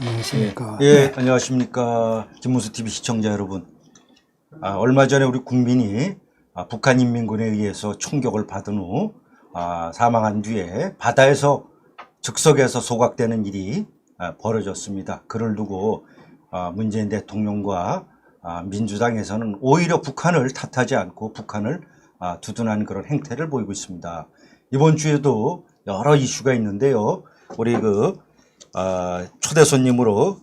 안녕하십니까. 예, 안녕하십니까. 김문수 TV 시청자 여러분. 얼마 전에 우리 국민이 북한 인민군에 의해서 총격을 받은 후 사망한 뒤에 바다에서 즉석에서 소각되는 일이 벌어졌습니다. 그를 두고 문재인 대통령과 민주당에서는 오히려 북한을 탓하지 않고 북한을 두둔하는 그런 행태를 보이고 있습니다. 이번 주에도 여러 이슈가 있는데요. 우리 초대 손님으로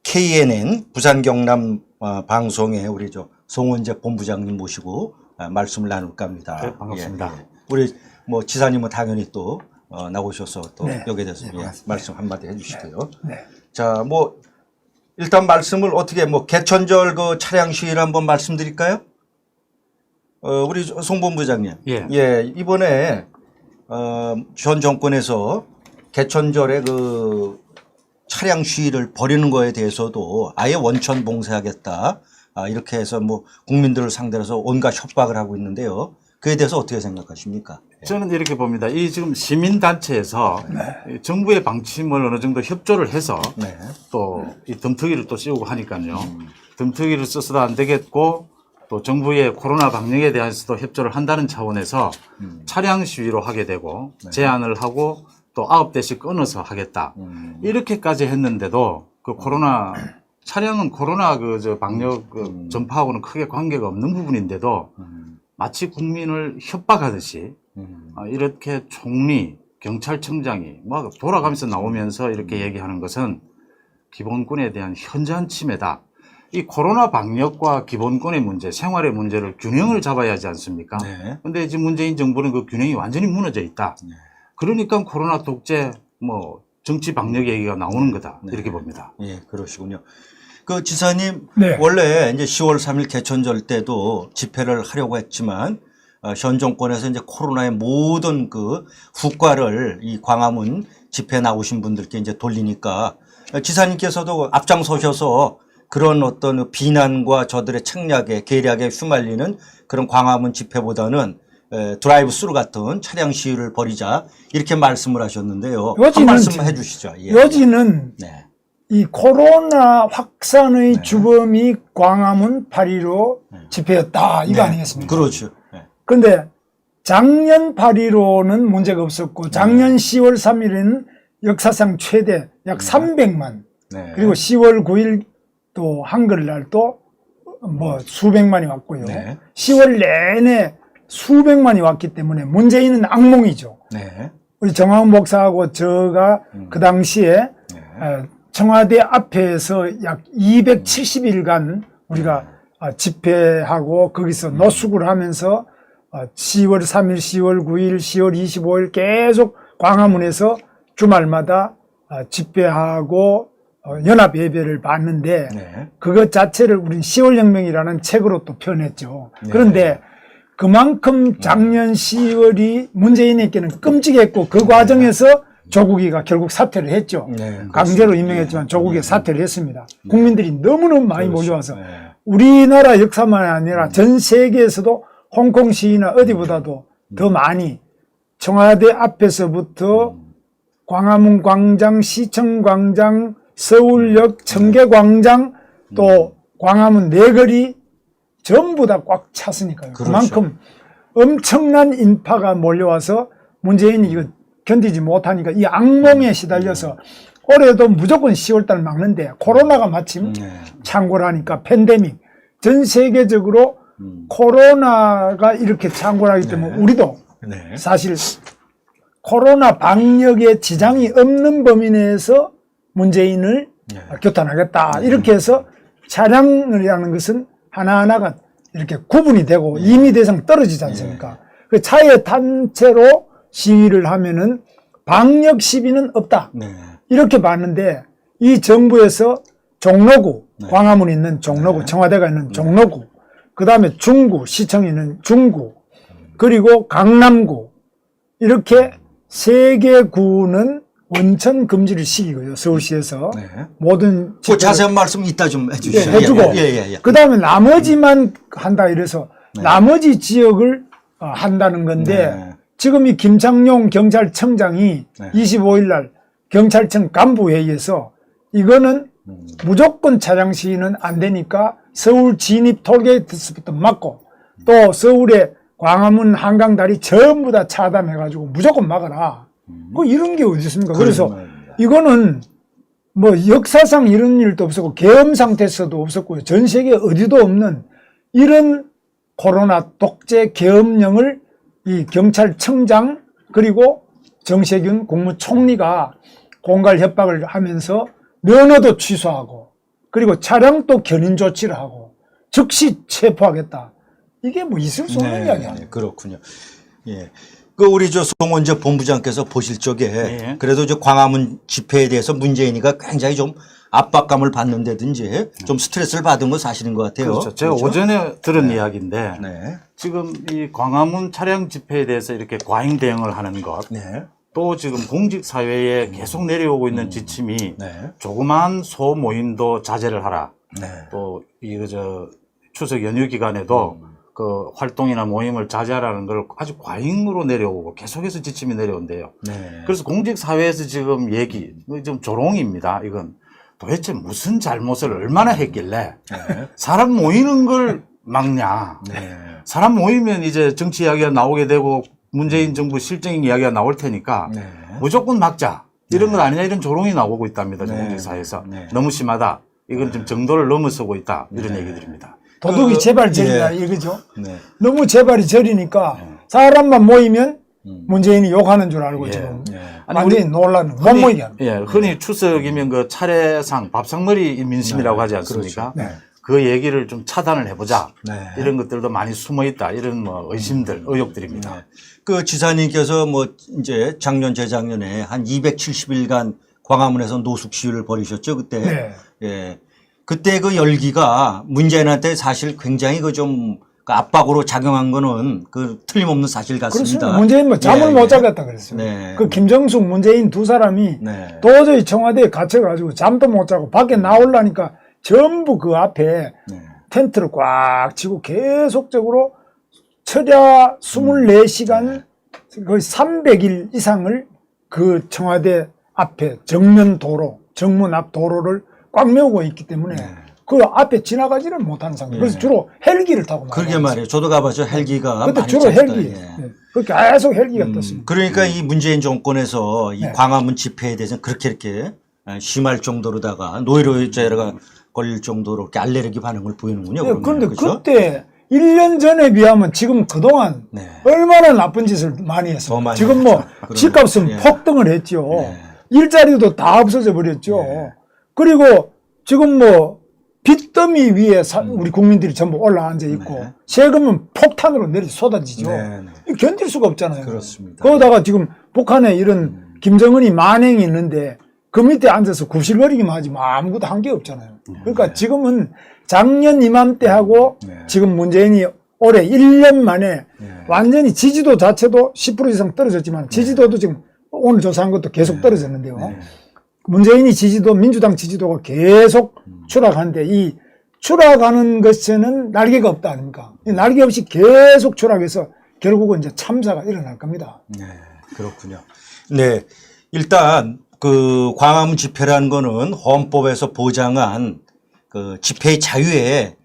KNN 부산 경남 방송에 우리 송원재 본부장님 모시고 말씀을 나눌까 합니다. 네, 반갑습니다. 예. 우리 지사님은 당연히 또 나오셔서 또 네. 여기에 대해서 네, 말씀 한마디 해주시고요. 네. 자, 일단 말씀을 어떻게 개천절 차량 시위를 한번 말씀드릴까요? 우리 송 본부장님. 예. 이번에 전 정권에서 개천절에 차량 시위를 벌이는 거에 대해서도 아예 원천 봉쇄하겠다. 이렇게 해서 국민들을 상대로 해서 온갖 협박을 하고 있는데요. 그에 대해서 어떻게 생각하십니까? 저는 이렇게 봅니다. 이 지금 시민단체에서 정부의 방침을 어느 정도 협조를 해서 또 이 덤터기를 또 씌우고 하니까요. 덤터기를 써서도 안 되겠고 또 정부의 코로나 방역에 대해서도 협조를 한다는 차원에서 차량 시위로 하게 되고 제한을 하고 또 9대씩 끊어서 하겠다. 이렇게까지 했는데도 차량은 코로나 방역 전파하고는 크게 관계가 없는 부분인데도 마치 국민을 협박하듯이 이렇게 총리, 경찰청장이 돌아가면서 나오면서 이렇게 얘기하는 것은 기본권에 대한 현저한 침해다. 이 코로나 방역과 기본권의 문제, 생활의 문제를 균형을 잡아야 하지 않습니까? 그런데 지금 문재인 정부는 그 균형이 완전히 무너져 있다. 그러니까 코로나 독재, 정치 방역 얘기가 나오는 거다. 이렇게 봅니다. 예, 그러시군요. 지사님, 네. 원래 이제 10월 3일 개천절 때도 집회를 하려고 했지만, 현 정권에서 이제 코로나의 모든 후과를 이 광화문 집회 나오신 분들께 이제 돌리니까, 지사님께서도 앞장서셔서 그런 어떤 비난과 저들의 책략에, 계략에 휘말리는 그런 광화문 집회보다는 드라이브 스루 같은 차량 시위를 벌이자 이렇게 말씀을 하셨는데요. 한 말씀 해주시죠. 예. 여지는 이 코로나 확산의 주범이 광화문 8.15 집회였다. 이거 아니겠습니까? 그렇죠. 그런데 작년 8.15는 문제가 없었고 작년 10월 3일에는 역사상 최대 약 300만 그리고 10월 9일 또 한글날 또 수백만이 왔고요. 10월 내내 수백만이 왔기 때문에 문재인은 악몽이죠. 우리 정황 목사하고 저가 그 당시에 청와대 앞에서 약 270일간 우리가 집회하고 거기서 노숙을 하면서 10월 3일, 10월 9일, 10월 25일 계속 광화문에서 주말마다 집회하고 연합 예배를 받는데 그것 자체를 우리는 10월 혁명이라는 책으로 또 표현했죠. 그런데 그만큼 작년 10월이 문재인에게는 끔찍했고 그 과정에서 조국이가 결국 사퇴를 했죠. 강제로 임명했지만 조국이 사퇴를 했습니다. 국민들이 너무너무 많이 몰려와서 우리나라 역사만 아니라 전 세계에서도 홍콩 시위나 어디보다도 더 많이 청와대 앞에서부터 광화문 광장, 시청 광장, 서울역, 청계광장 또 광화문 내거리 전부 다 꽉 찼으니까요. 그만큼 엄청난 인파가 몰려와서 문재인이 이거 견디지 못하니까 이 악몽에 시달려서 올해도 무조건 10월달 막는데 코로나가 마침 창궐 하니까 팬데믹 전 세계적으로 코로나가 이렇게 창궐하기 때문에 우리도 사실 코로나 방역에 지장이 없는 범위 내에서 문재인을 규탄하겠다. 이렇게 해서 차량이라는 것은 하나하나가 이렇게 구분이 되고 임의 대상 떨어지지 않습니까? 그 차에 탄 채로 시위를 하면은 방역 시비는 없다. 이렇게 봤는데 이 정부에서 종로구, 광화문에 있는 종로구, 청와대가 있는 종로구, 그 다음에 중구, 시청에 있는 중구, 그리고 강남구 이렇게 세 개 구는 원천 금지를 시키고요. 서울시에서 모든 그 자세한 말씀 이따 좀 해주시죠. 해주고 그 다음에 나머지만 한다 이래서 나머지 지역을 한다는 건데 지금 이 김창룡 경찰청장이 25일 날 경찰청 간부회의에서 이거는 무조건 차량 시위는 안 되니까 서울 진입 톨게이트부터 막고 또 서울의 광화문 한강다리 전부 다 차단해가지고 무조건 막아라. 이런 게 어디 있습니까? 그래서 이거는 뭐 역사상 이런 일도 없었고 계엄 상태에서도 없었고요. 전 세계 어디도 없는 이런 코로나 독재 계엄령을 이 경찰청장 그리고 정세균 국무총리가 공갈 협박을 하면서 면허도 취소하고 그리고 차량도 견인 조치를 하고 즉시 체포하겠다. 이게 뭐 있을 수 없는 이야기야. 네, 그렇군요. 예. 우리 송원재 본부장께서 보실 적에 네. 그래도 광화문 집회에 대해서 문재인이가 굉장히 좀 압박감을 받는다든지 좀 스트레스를 받은 건 사실인 것 같아요. 그렇죠. 제가 그렇죠? 오전에 들은 이야기인데 네. 지금 이 광화문 차량 집회에 대해서 이렇게 과잉 대응을 하는 것, 네. 또 지금 공직 사회에 계속 내려오고 있는 지침이 네. 조그만 소모임도 자제를 하라. 네. 또 추석 연휴 기간에도 그 활동이나 모임을 자제하라는 걸 아주 과잉으로 내려오고 계속해서 지침이 내려온대요. 네. 그래서 공직 사회에서 지금 좀 조롱입니다. 이건 도대체 무슨 잘못을 얼마나 했길래 네. 사람 모이는 걸 막냐. 네. 사람 모이면 이제 정치 이야기가 나오게 되고 문재인 정부 실정인 이야기가 나올 테니까 네. 무조건 막자. 이런 건 아니냐 이런 조롱이 나오고 있답니다. 공직 사회에서. 네. 너무 심하다. 이건 좀 정도를 넘어서고 있다. 이런 얘기들입니다. 도둑이 제발 저리다 이거죠. 네. 너무 제발이 저리니까 사람만 모이면 문재인이 욕하는 줄 알고 지금 완전히 논란을 못 모이게 합니다. 예, 흔히 추석이면 그 차례상 밥상머리 민심이라고 하지 않습니까? 그렇죠. 그 얘기를 좀 차단을 해보자. 네. 이런 것들도 많이 숨어 있다. 이런 뭐 의심들, 의혹들입니다. 지사님께서 이제 작년 재작년에 한 270일간 광화문에서 노숙 시위를 벌이셨죠 그때. 네. 예. 그때 그 열기가 문재인한테 사실 굉장히 좀 압박으로 작용한 거는 틀림없는 사실 같습니다. 그렇습니다. 문재인 뭐 잠을 못 자겠다 그랬어요. 네. 그 김정숙, 문재인 두 사람이 네. 도저히 청와대에 갇혀가지고 잠도 못 자고 밖에 나오려니까 전부 그 앞에 네. 텐트를 꽉 치고 계속적으로 철야 24시간 거의 300일 이상을 그 청와대 앞에 정문 앞 도로를 꽉 메우고 있기 때문에 그 앞에 지나가지를 못하는 상태. 그래서 주로 헬기를 타고 그러게 말이에요. 저도 가봤죠. 헬기가. 그때 많이 주로 찼다. 헬기. 예. 계속 헬기가 떴습니다. 그러니까 이 문재인 정권에서 이 광화문 집회에 대해서는 이렇게 심할 정도로다가 노이로제가 걸릴 정도로 이렇게 알레르기 반응을 보이는군요. 그런데 그렇죠? 그때 1년 전에 비하면 지금 그동안 얼마나 나쁜 짓을 많이 했어요. 지금 뭐 집값은 폭등을 했죠. 일자리도 다 없어져 버렸죠. 그리고 지금 뭐 빚더미 위에 우리 국민들이 전부 올라앉아 있고 세금은 폭탄으로 쏟아지죠. 견딜 수가 없잖아요. 그렇습니다. 거기다가 지금 북한에 이런 김정은이 만행이 있는데 그 밑에 앉아서 굽실거리기만 하지 뭐 아무것도 한 게 없잖아요. 그러니까 지금은 작년 이맘때하고 지금 문재인이 올해 1년 만에 완전히 지지도 자체도 10% 이상 떨어졌지만 지지도도 지금 오늘 조사한 것도 계속 떨어졌는데요. 문재인이 민주당 지지도가 계속 추락하는데 이 추락하는 것에는 날개가 없다 아닙니까? 이 날개 없이 계속 추락해서 결국은 이제 참사가 일어날 겁니다. 네, 그렇군요. 네, 일단 그 광화문 집회라는 거는 헌법에서 보장한 그 집회의 자유에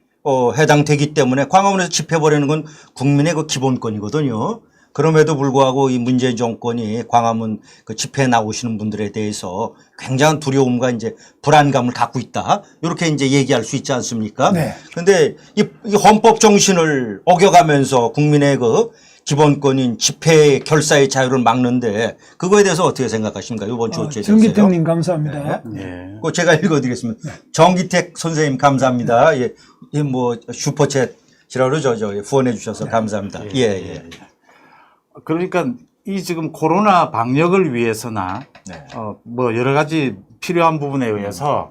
해당되기 때문에 광화문에서 집회 벌이는 건 국민의 그 기본권이거든요. 그럼에도 불구하고 이 문재인 정권이 광화문 그 집회에 나오시는 분들에 대해서 굉장한 두려움과 이제 불안감을 갖고 있다. 이렇게 이제 얘기할 수 있지 않습니까? 네. 근데 이 헌법 정신을 어겨가면서 국민의 그 기본권인 집회 결사의 자유를 막는데 그거에 대해서 어떻게 생각하십니까? 이번 주 어째 정기택님 감사합니다. 네. 그 제가 읽어드리겠습니다. 정기택 선생님 감사합니다. 예, 뭐 슈퍼챗이라고 후원해 주셔서 감사합니다. 예. 그러니까 이 지금 코로나 방역을 위해서나 뭐 여러 가지 필요한 부분에 의해서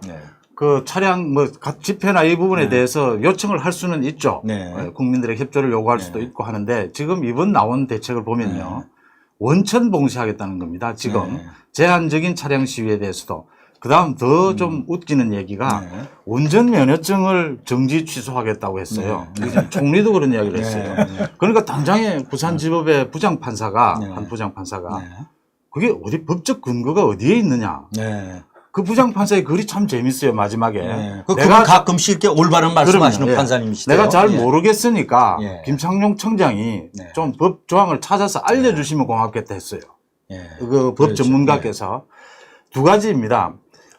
그 차량 집회나 이 부분에 대해서 요청을 할 수는 있죠. 국민들의 협조를 요구할 수도 있고 하는데 지금 이번 나온 대책을 보면요. 원천 봉쇄하겠다는 겁니다. 지금 제한적인 차량 시위에 대해서도. 그다음 더 좀 웃기는 얘기가 운전면허증을 정지 취소하겠다고 했어요. 총리도 그런 이야기를 했어요. 그러니까 당장에 부산지법의 한 부장판사가 그게 법적 근거가 어디에 있느냐. 그 부장판사의 글이 참 재밌어요, 마지막에. 예. 그분 가끔씩 이렇게 올바른 말씀하시는 그럼요. 예. 판사님이시대요. 내가 잘 예. 모르겠으니까 예. 김창룡 청장이 네. 좀 법 조항을 찾아서 알려주시면 고맙겠다 했어요. 예. 그 법 그렇죠. 전문가께서. 두 가지입니다.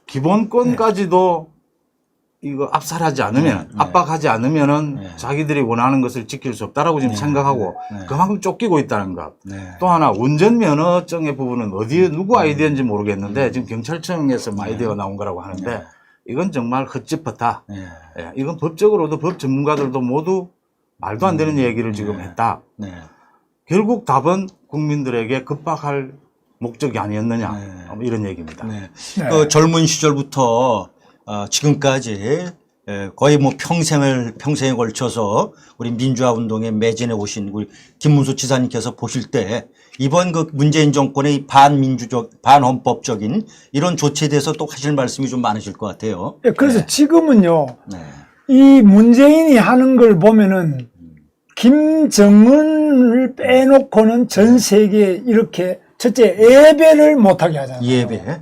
기본권까지도 이거 압살하지 않으면, 압박하지 않으면은 자기들이 원하는 것을 지킬 수 없다라고 지금 생각하고 그만큼 쫓기고 있다는 것. 또 하나 운전면허증의 부분은 어디에 누구 아이디어인지 모르겠는데 지금 경찰청에서 아이디어가 나온 거라고 하는데 이건 정말 헛짚었다. 예, 이건 법적으로도 법 전문가들도 모두 말도 안 되는 얘기를 지금 했다. 결국 답은 국민들에게 급박할 목적이 아니었느냐 뭐 이런 얘기입니다. 그 젊은 시절부터 지금까지 거의 뭐 평생에 걸쳐서 우리 민주화 운동에 매진해 오신 우리 김문수 지사님께서 보실 때 이번 그 문재인 정권의 이 반민주적, 반헌법적인 이런 조치에 대해서 또 하실 말씀이 좀 많으실 것 같아요. 그래서 지금은요, 이 문재인이 하는 걸 보면은 김정은을 빼놓고는 전 세계에 이렇게 첫째 예배를 못하게 하잖아요. 예배,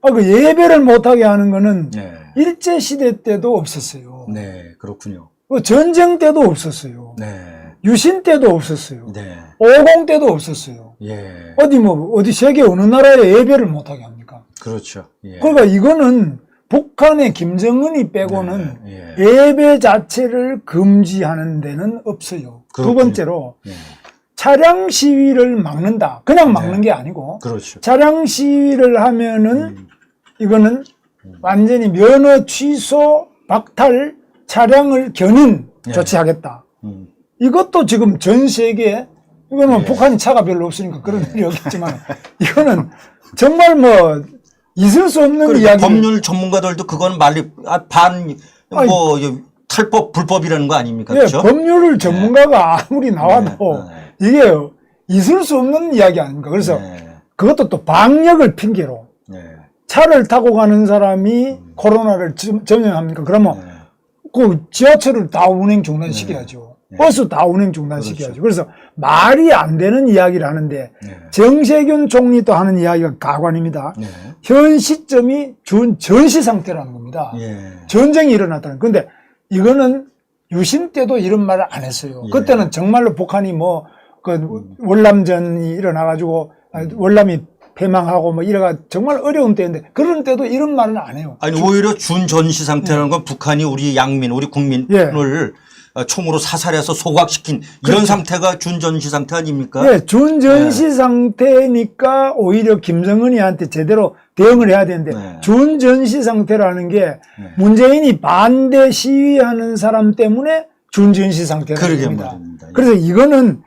그 예배를 못하게 하는 거는 일제 시대 때도 없었어요. 네, 그렇군요. 전쟁 때도 없었어요. 유신 때도 없었어요. 50 때도 없었어요. 어디 세계 어느 나라에 예배를 못하게 합니까? 그렇죠. 그러니까 이거는 북한의 김정은이 빼고는 예배 자체를 금지하는 데는 없어요. 그렇군요. 두 번째로 차량 시위를 막는다. 그냥 막는 게 아니고 그렇죠. 차량 시위를 하면은 이거는 완전히 면허 취소, 박탈, 차량을 견인 조치하겠다. 이것도 지금 전 세계에 이거는 북한이 차가 별로 없으니까 그런 일이 없겠지만 이거는 정말 뭐 있을 수 없는 이야기. 법률 전문가들도 그건 탈법, 불법이라는 거 아닙니까? 그렇죠? 법률을 전문가가 아무리 나와도 이게 있을 수 없는 이야기 아닙니까? 그래서 그것도 또 방역을 핑계로 차를 타고 가는 사람이 코로나를 전염합니까? 그러면 그 지하철을 다 운행 중단시켜야죠. 버스 다 운행 중단시켜야죠. 그래서 말이 안 되는 이야기를 하는데 정세균 총리도 하는 이야기가 가관입니다. 현 시점이 전시 상태라는 겁니다. 전쟁이 일어났다는. 근데 이거는 유신 때도 이런 말을 안 했어요. 그때는 정말로 북한이 월남전이 일어나가지고 월남이 패망하고 이래가 정말 어려운 때인데 그런 때도 이런 말은 안 해요. 아니 오히려 준전시 상태라는 건 북한이 우리 양민, 우리 국민을 총으로 사살해서 소각시킨 이런 상태가 준전시 상태 아닙니까? 준전시 상태니까 오히려 김정은이한테 제대로 대응을 해야 되는데 준전시 상태라는 게 문재인이 반대 시위하는 사람 때문에 준전시 상태라는 겁니다. 그래서 이거는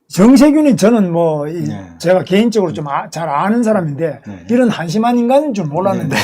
정세균이 저는 제가 개인적으로 좀 잘 아는 사람인데 이런 한심한 인간인 줄 몰랐는데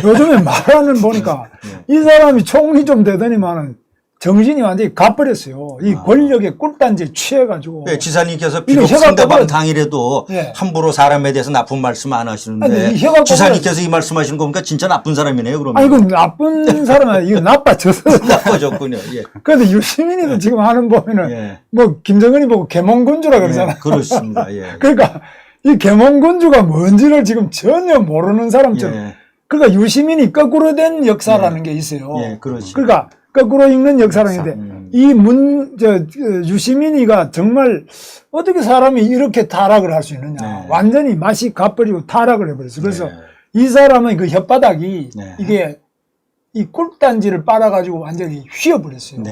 요즘에 말하는 보니까 이 사람이 총리 좀 되더니만은 정신이 완전히 가버렸어요. 이 권력의 꿀단지에 취해가지고. 지사님께서 비록 상대방 당일에도 함부로 사람에 대해서 나쁜 말씀 안 하시는데 지사님께서 이 말씀하시는 거 보니까 진짜 나쁜 사람이네요. 그러면. 이건 나쁜 사람이 아니라 이거 나빠져서. 나빠졌군요. 그런데 유시민이도 지금 하는 보면은 김정은이 보고 계몽군주라 그러잖아요. 그렇습니다. 그러니까 이 계몽군주가 뭔지를 지금 전혀 모르는 사람처럼. 그러니까 유시민이 거꾸로 된 역사라는 게 있어요. 그러니까 거꾸로 읽는 역사라는데 유시민이가 정말 어떻게 사람이 이렇게 타락을 할 수 있느냐. 완전히 맛이 가버리고 타락을 해버렸어요. 그래서 이 사람의 그 혓바닥이 이게 이 꿀단지를 빨아가지고 완전히 휘어버렸어요.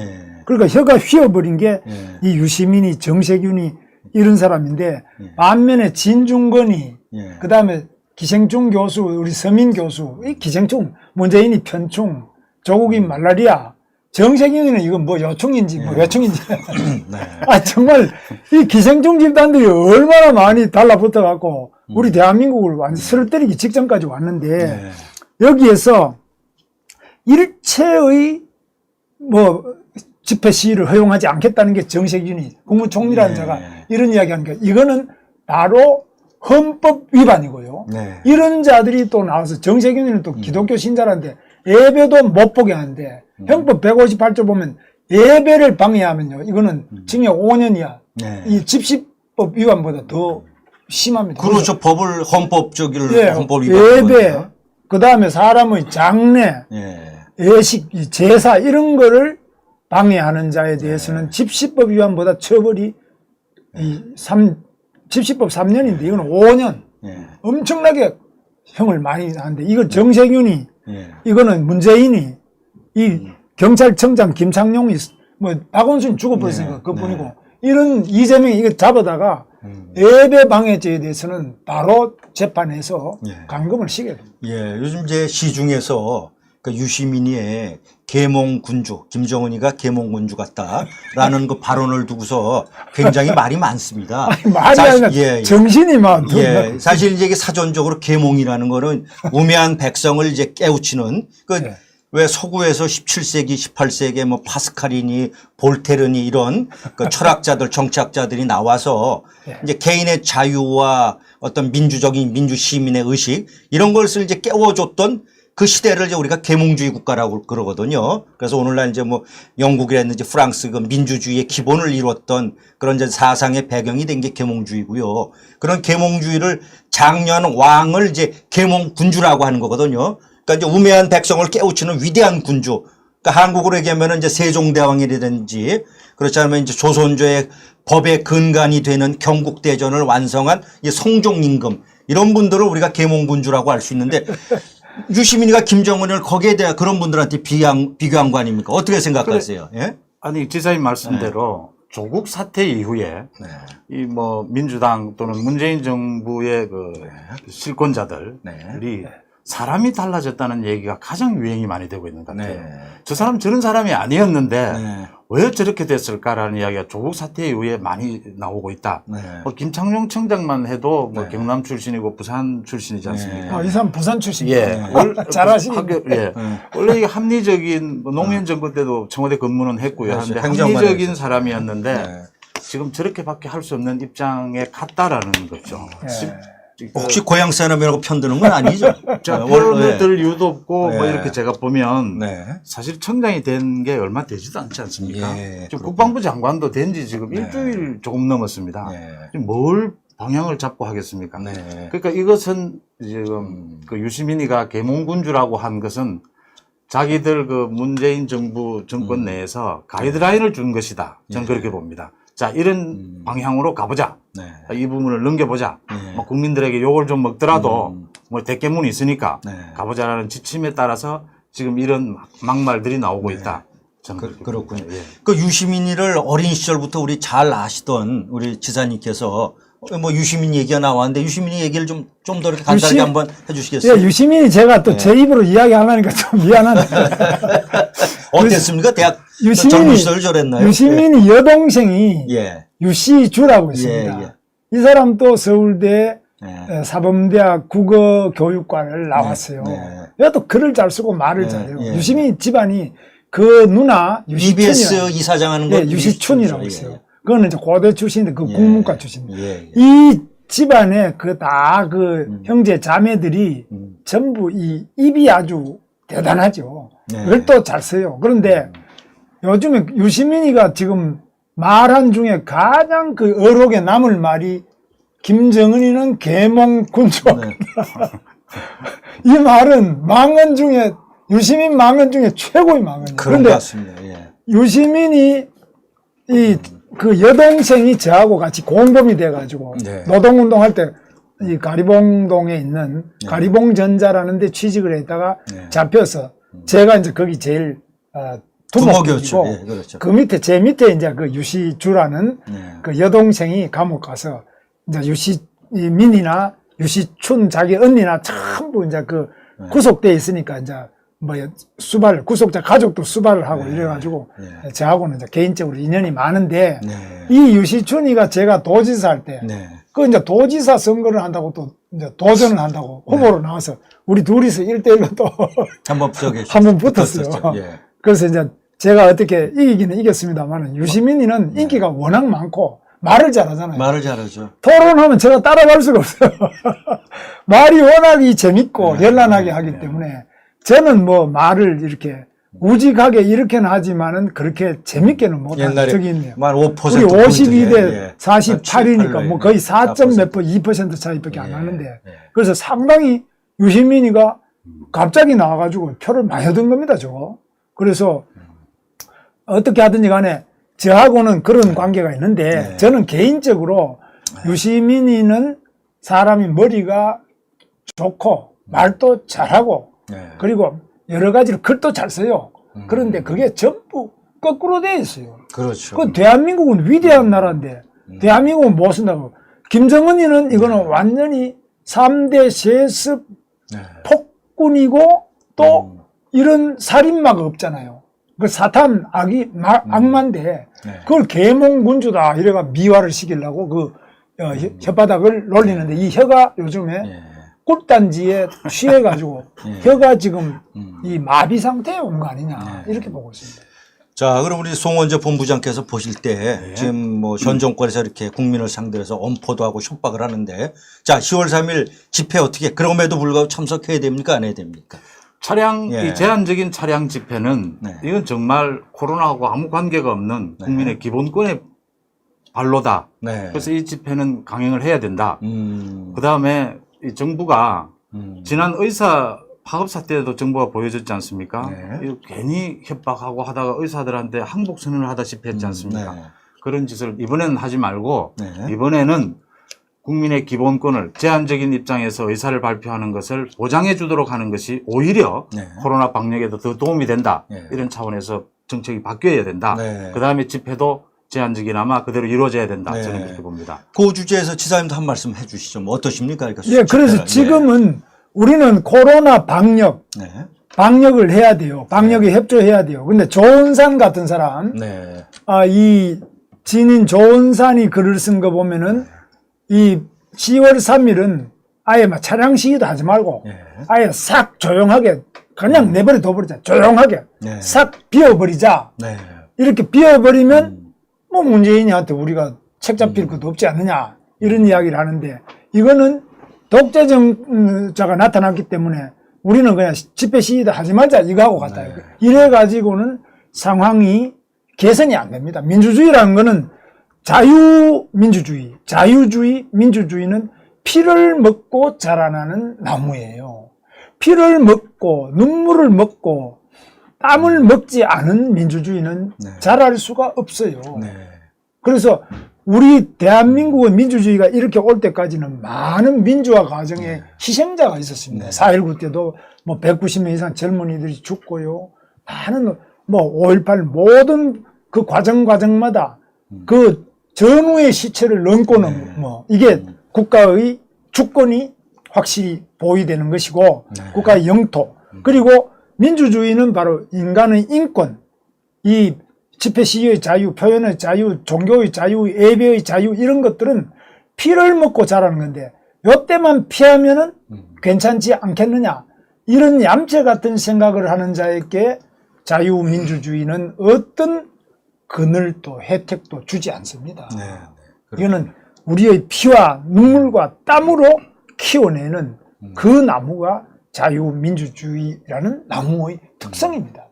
그러니까 혀가 휘어버린 게 이 유시민이, 정세균이 이런 사람인데 반면에 진중권이 그 다음에 기생충 교수, 우리 서민 교수, 이 기생충, 문재인이 편충, 조국이 말라리아, 정세균이는 이건 요충인지 외충인지. 정말 이 기생충 집단들이 얼마나 많이 달라붙어갖고 우리 대한민국을 완전 쓰러뜨리기 직전까지 왔는데 여기에서 일체의 집회 시위를 허용하지 않겠다는 게 정세균이 국무총리라는 자가 이런 이야기하는 게 이거는 바로 헌법 위반이고요. 이런 자들이 또 나와서 정세균이는 또 기독교 신자라는데 예배도 못 보게 하는데 형법 158조 보면 예배를 방해하면요. 이거는 징역 5년 이하. 이 집시법 위반보다 더 심합니다. 그렇죠. 헌법 위반. 예배, 그 다음에 사람의 장례, 예. 예식, 이 제사 이런 거를 방해하는 자에 대해서는 집시법 위반보다 처벌이 집시법 3년인데 이거는 5년. 예. 엄청나게 형을 많이 하는데 이거 정세균이 예. 이거는 문재인이 이 경찰청장 김창룡이 뭐 박원순이 죽어버렸으니까 네, 그뿐이고 이런 이재명이 이거 잡아다가 예배 방해죄에 대해서는 바로 재판해서 예. 감금을 시켜야 됩니다. 예, 요즘 이제 시중에서 그 유시민이의 계몽군주, 김정은이가 계몽군주 같다라는 그 발언을 두고서 굉장히 말이 많습니다. 말이 아니라 예, 예. 정신이 막 예, 사실 이제 이게 사전적으로 계몽이라는 거는 우매한 백성을 이제 깨우치는 그 네. 왜 서구에서 17세기, 18세기에 뭐 파스칼이니 볼테르니 이런 그 철학자들, 정치학자들이 나와서 이제 개인의 자유와 어떤 민주적인 민주 시민의 의식 이런 것을 이제 깨워줬던 그 시대를 이제 우리가 계몽주의 국가라고 그러거든요. 그래서 오늘날 이제 뭐 영국이라든지 프랑스 그 민주주의의 기본을 이뤘던 그런 이제 사상의 배경이 된 게 계몽주의고요. 그런 계몽주의를 장려하는 왕을 이제 계몽군주라고 하는 거거든요. 그러니까 이제 우매한 백성을 깨우치는 위대한 군주. 그러니까 한국으로 얘기하면 이제 세종대왕이라든지 그렇지 않으면 이제 조선조의 법의 근간이 되는 경국대전을 완성한 이 성종임금 이런 분들을 우리가 계몽군주라고 할 수 있는데 유시민이가 김정은을 거기에 대한 그런 분들한테 비교한 거 아닙니까? 어떻게 생각하세요? 예? 아니 지사님 말씀대로 조국 사태 이후에 이 뭐 민주당 또는 문재인 정부의 그 실권자들이 사람이 달라졌다는 얘기가 가장 유행이 많이 되고 있는 것 같아요. 저 사람 저런 사람이 아니었는데 왜 저렇게 됐을까라는 이야기가 조국 사태 이후에 많이 나오고 있다. 뭐 김창룡 청장만 해도 뭐 경남 출신이고 부산 출신이지 않습니까? 이 사람 부산 출신이에요. 예. 잘하시네. 예. 원래 이게 합리적인 뭐 노무현 정권 때도 청와대 근무는 했고요. 그렇죠. 근데 행정만 합리적인 했죠. 사람이었는데 지금 저렇게밖에 할 수 없는 입장에 갔다라는 거죠. 혹시 고향 사람이라고 편드는 건 아니죠? 원래 들 이유도 없고 뭐 네. 이렇게 제가 보면 네. 사실 청장이 된 게 얼마 되지도 않지 않습니까? 예, 지금 국방부 장관도 된 지 지금 일주일 조금 넘었습니다. 지금 뭘 방향을 잡고 하겠습니까? 그러니까 이것은 지금 그 유시민이가 계몽군주라고 한 것은 자기들 그 문재인 정부 정권 내에서 가이드라인을 준 것이다. 저는 그렇게 봅니다. 자, 이런 방향으로 가보자. 이 부분을 넘겨보자. 뭐 국민들에게 욕을 좀 먹더라도 뭐 대깨문이 있으니까 가보자라는 지침에 따라서 지금 이런 막말들이 나오고 있다. 저는 그렇군요. 예. 그 유시민이를 어린 시절부터 우리 잘 아시던 우리 지사님께서 뭐 유시민 얘기가 나왔는데 유시민 얘기를 좀 더 이렇게 간단하게 한번 해주시겠어요? 예, 유시민이 제가 또 제 입으로 이야기하려니까 좀 미안하네. 어땠습니까? 대학 유시민이- 젊은 시절 저랬나요? 유시민이 여동생이 예. 유시주라고 있습니다. 예. 이 사람도 서울대 예. 사범대학 국어교육과를 나왔어요. 얘도 글을 잘 쓰고 말을 잘해요. 예. 유시민 집안이 그 누나 EBS 이사장 하는 거 유시춘이라고 있어요. 그거는 이제 고대 출신인데 그 국문과 출신입니다. 예. 이 집안에 그 다 그 형제 자매들이 전부 이 입이 아주 대단하죠. 그걸 또 잘 써요. 그런데 요즘에 유시민이가 지금 말한 중에 가장 그 어록에 남을 말이 김정은이는 계몽군주. 이 말은 망언 중에 유시민 망언 중에 최고의 망언이에요. 그런 것 같습니다. 예. 유시민이 그 여동생이 저하고 같이 공범이 돼가지고 노동운동할 때 이 가리봉동에 있는 가리봉전자라는 데 취직을 했다가 잡혀서 제가 이제 거기 제일 두목이고 예, 그렇죠. 그 밑에 제 밑에 이제 그 유시주라는 그 여동생이 감옥 가서 이제 유시민이나 유시춘 자기 언니나 전부 이제 그 구속돼 있으니까 이제 뭐 구속자 가족도 수발을 하고 이래가지고 저하고는 이제 개인적으로 인연이 많은데 이 유시춘이가 제가 도지사 할 때 그 이제 도지사 선거를 한다고 또 이제 도전을 한다고 후보로 나와서 우리 둘이서 1대1로 또 한번 붙었어요. 그래서 이제 제가 어떻게 이기기는 이겼습니다만 유시민이는 인기가 워낙 많고 말을 잘하잖아요. 말을 잘하죠. 토론하면 제가 따라갈 수가 없어요. 말이 워낙 재밌고 연란하게 하기 때문에 저는 뭐 말을 이렇게 우직하게 이렇게는 하지만은 그렇게 재밌게는 못하는 적이 있네요. 만 5% 우리 52대 예. 48이니까 뭐 거의 4.몇% 2% 차이밖에 안 나는데 그래서 상당히 유시민이가 갑자기 나와가지고 표를 많이 얻은 겁니다, 저거. 그래서 어떻게 하든지 간에 저하고는 그런 관계가 있는데 저는 개인적으로 유시민이는 사람이 머리가 좋고 말도 잘하고 그리고 여러 가지로 글도 잘 써요. 그런데 그게 전부 거꾸로 돼 있어요. 그렇죠. 그 대한민국은 위대한 나라인데 대한민국은 못 쓴다고. 김정은이는 이거는 완전히 3대 세습 폭군이고 또 이런 살인마가 없잖아요. 그 사탄 악마인데 그걸 계몽군주다 이래가 미화를 시키려고 그 혓바닥을 놀리는데 이 혀가 요즘에 꿀단지에 취해가지고 혀가 지금 이 마비 상태에 온 거 아니냐 이렇게 보고 있습니다. 자, 그럼 우리 송원재 본부장께서 보실 때 지금 뭐 현 정권에서 이렇게 국민을 상대로 해서 엄포도 하고 협박을 하는데 자, 10월 3일 집회 어떻게 그럼에도 불구하고 참석해야 됩니까? 안 해야 됩니까? 이 제한적인 차량 집회는 이건 정말 코로나하고 아무 관계가 없는 국민의 기본권의 발로다. 그래서 이 집회는 강행을 해야 된다. 그다음에 이 정부가 지난 의사 파업 사태에도 정부가 보여줬지 않습니까? 괜히 협박하고 하다가 의사들한테 항복 선언을 하다시피 했지 않습니까? 그런 짓을 이번에는 하지 말고 이번에는 국민의 기본권을 제한적인 입장에서 의사를 발표하는 것을 보장해 주도록 하는 것이 오히려 코로나 방역에도 더 도움이 된다. 이런 차원에서 정책이 바뀌어야 된다. 그다음에 집회도 제한적이나마 그대로 이루어져야 된다. 저는 그렇게 봅니다. 그 주제에서 지사님도 한 말씀 해 주시죠. 뭐 어떠십니까? 그러니까 그래서 지금은 우리는 코로나 방역을 해야 돼요. 방역에 협조해야 돼요. 근데 조은산 같은 사람, 이 진인 조은산이 글을 쓴 거 보면은 이 10월 3일은 아예 막 차량 시위도 하지 말고 아예 싹 조용하게 그냥 내버려 둬버리자. 조용하게 싹 비워버리자. 이렇게 비워버리면 뭐 문재인한테 우리가 책 잡힐 것도 없지 않느냐 이런 이야기를 하는데 이거는 독재정자가 나타났기 때문에 우리는 그냥 집회 시위도 하지 말자 이거하고 같아요. 이래가지고는 상황이 개선이 안 됩니다. 민주주의라는 거는 자유민주주의, 자유주의, 민주주의는 피를 먹고 자라나는 나무예요. 피를 먹고 눈물을 먹고 땀을 먹지 않은 민주주의는 자랄 수가 없어요. 그래서 우리 대한민국의 민주주의가 이렇게 올 때까지는 많은 민주화 과정에 희생자가 있었습니다. 4.19 때도 뭐 190명 이상 젊은이들이 죽고요. 많은 뭐 5.18 모든 그 과정마다 그 전후의 시체를 넘고는 뭐 이게 국가의 주권이 확실히 보위되는 것이고 국가의 영토 그리고 민주주의는 바로 인간의 인권, 이 집회 시위의 자유, 표현의 자유, 종교의 자유, 예배의 자유 이런 것들은 피를 먹고 자라는 건데 요때만 피하면은 괜찮지 않겠느냐 이런 얌체 같은 생각을 하는 자에게 자유민주주의는 어떤 그늘도 혜택도 주지 않습니다. 이거는 우리의 피와 눈물과 땀으로 키워내는 그 나무가 자유민주주의라는 나무의 특성입니다.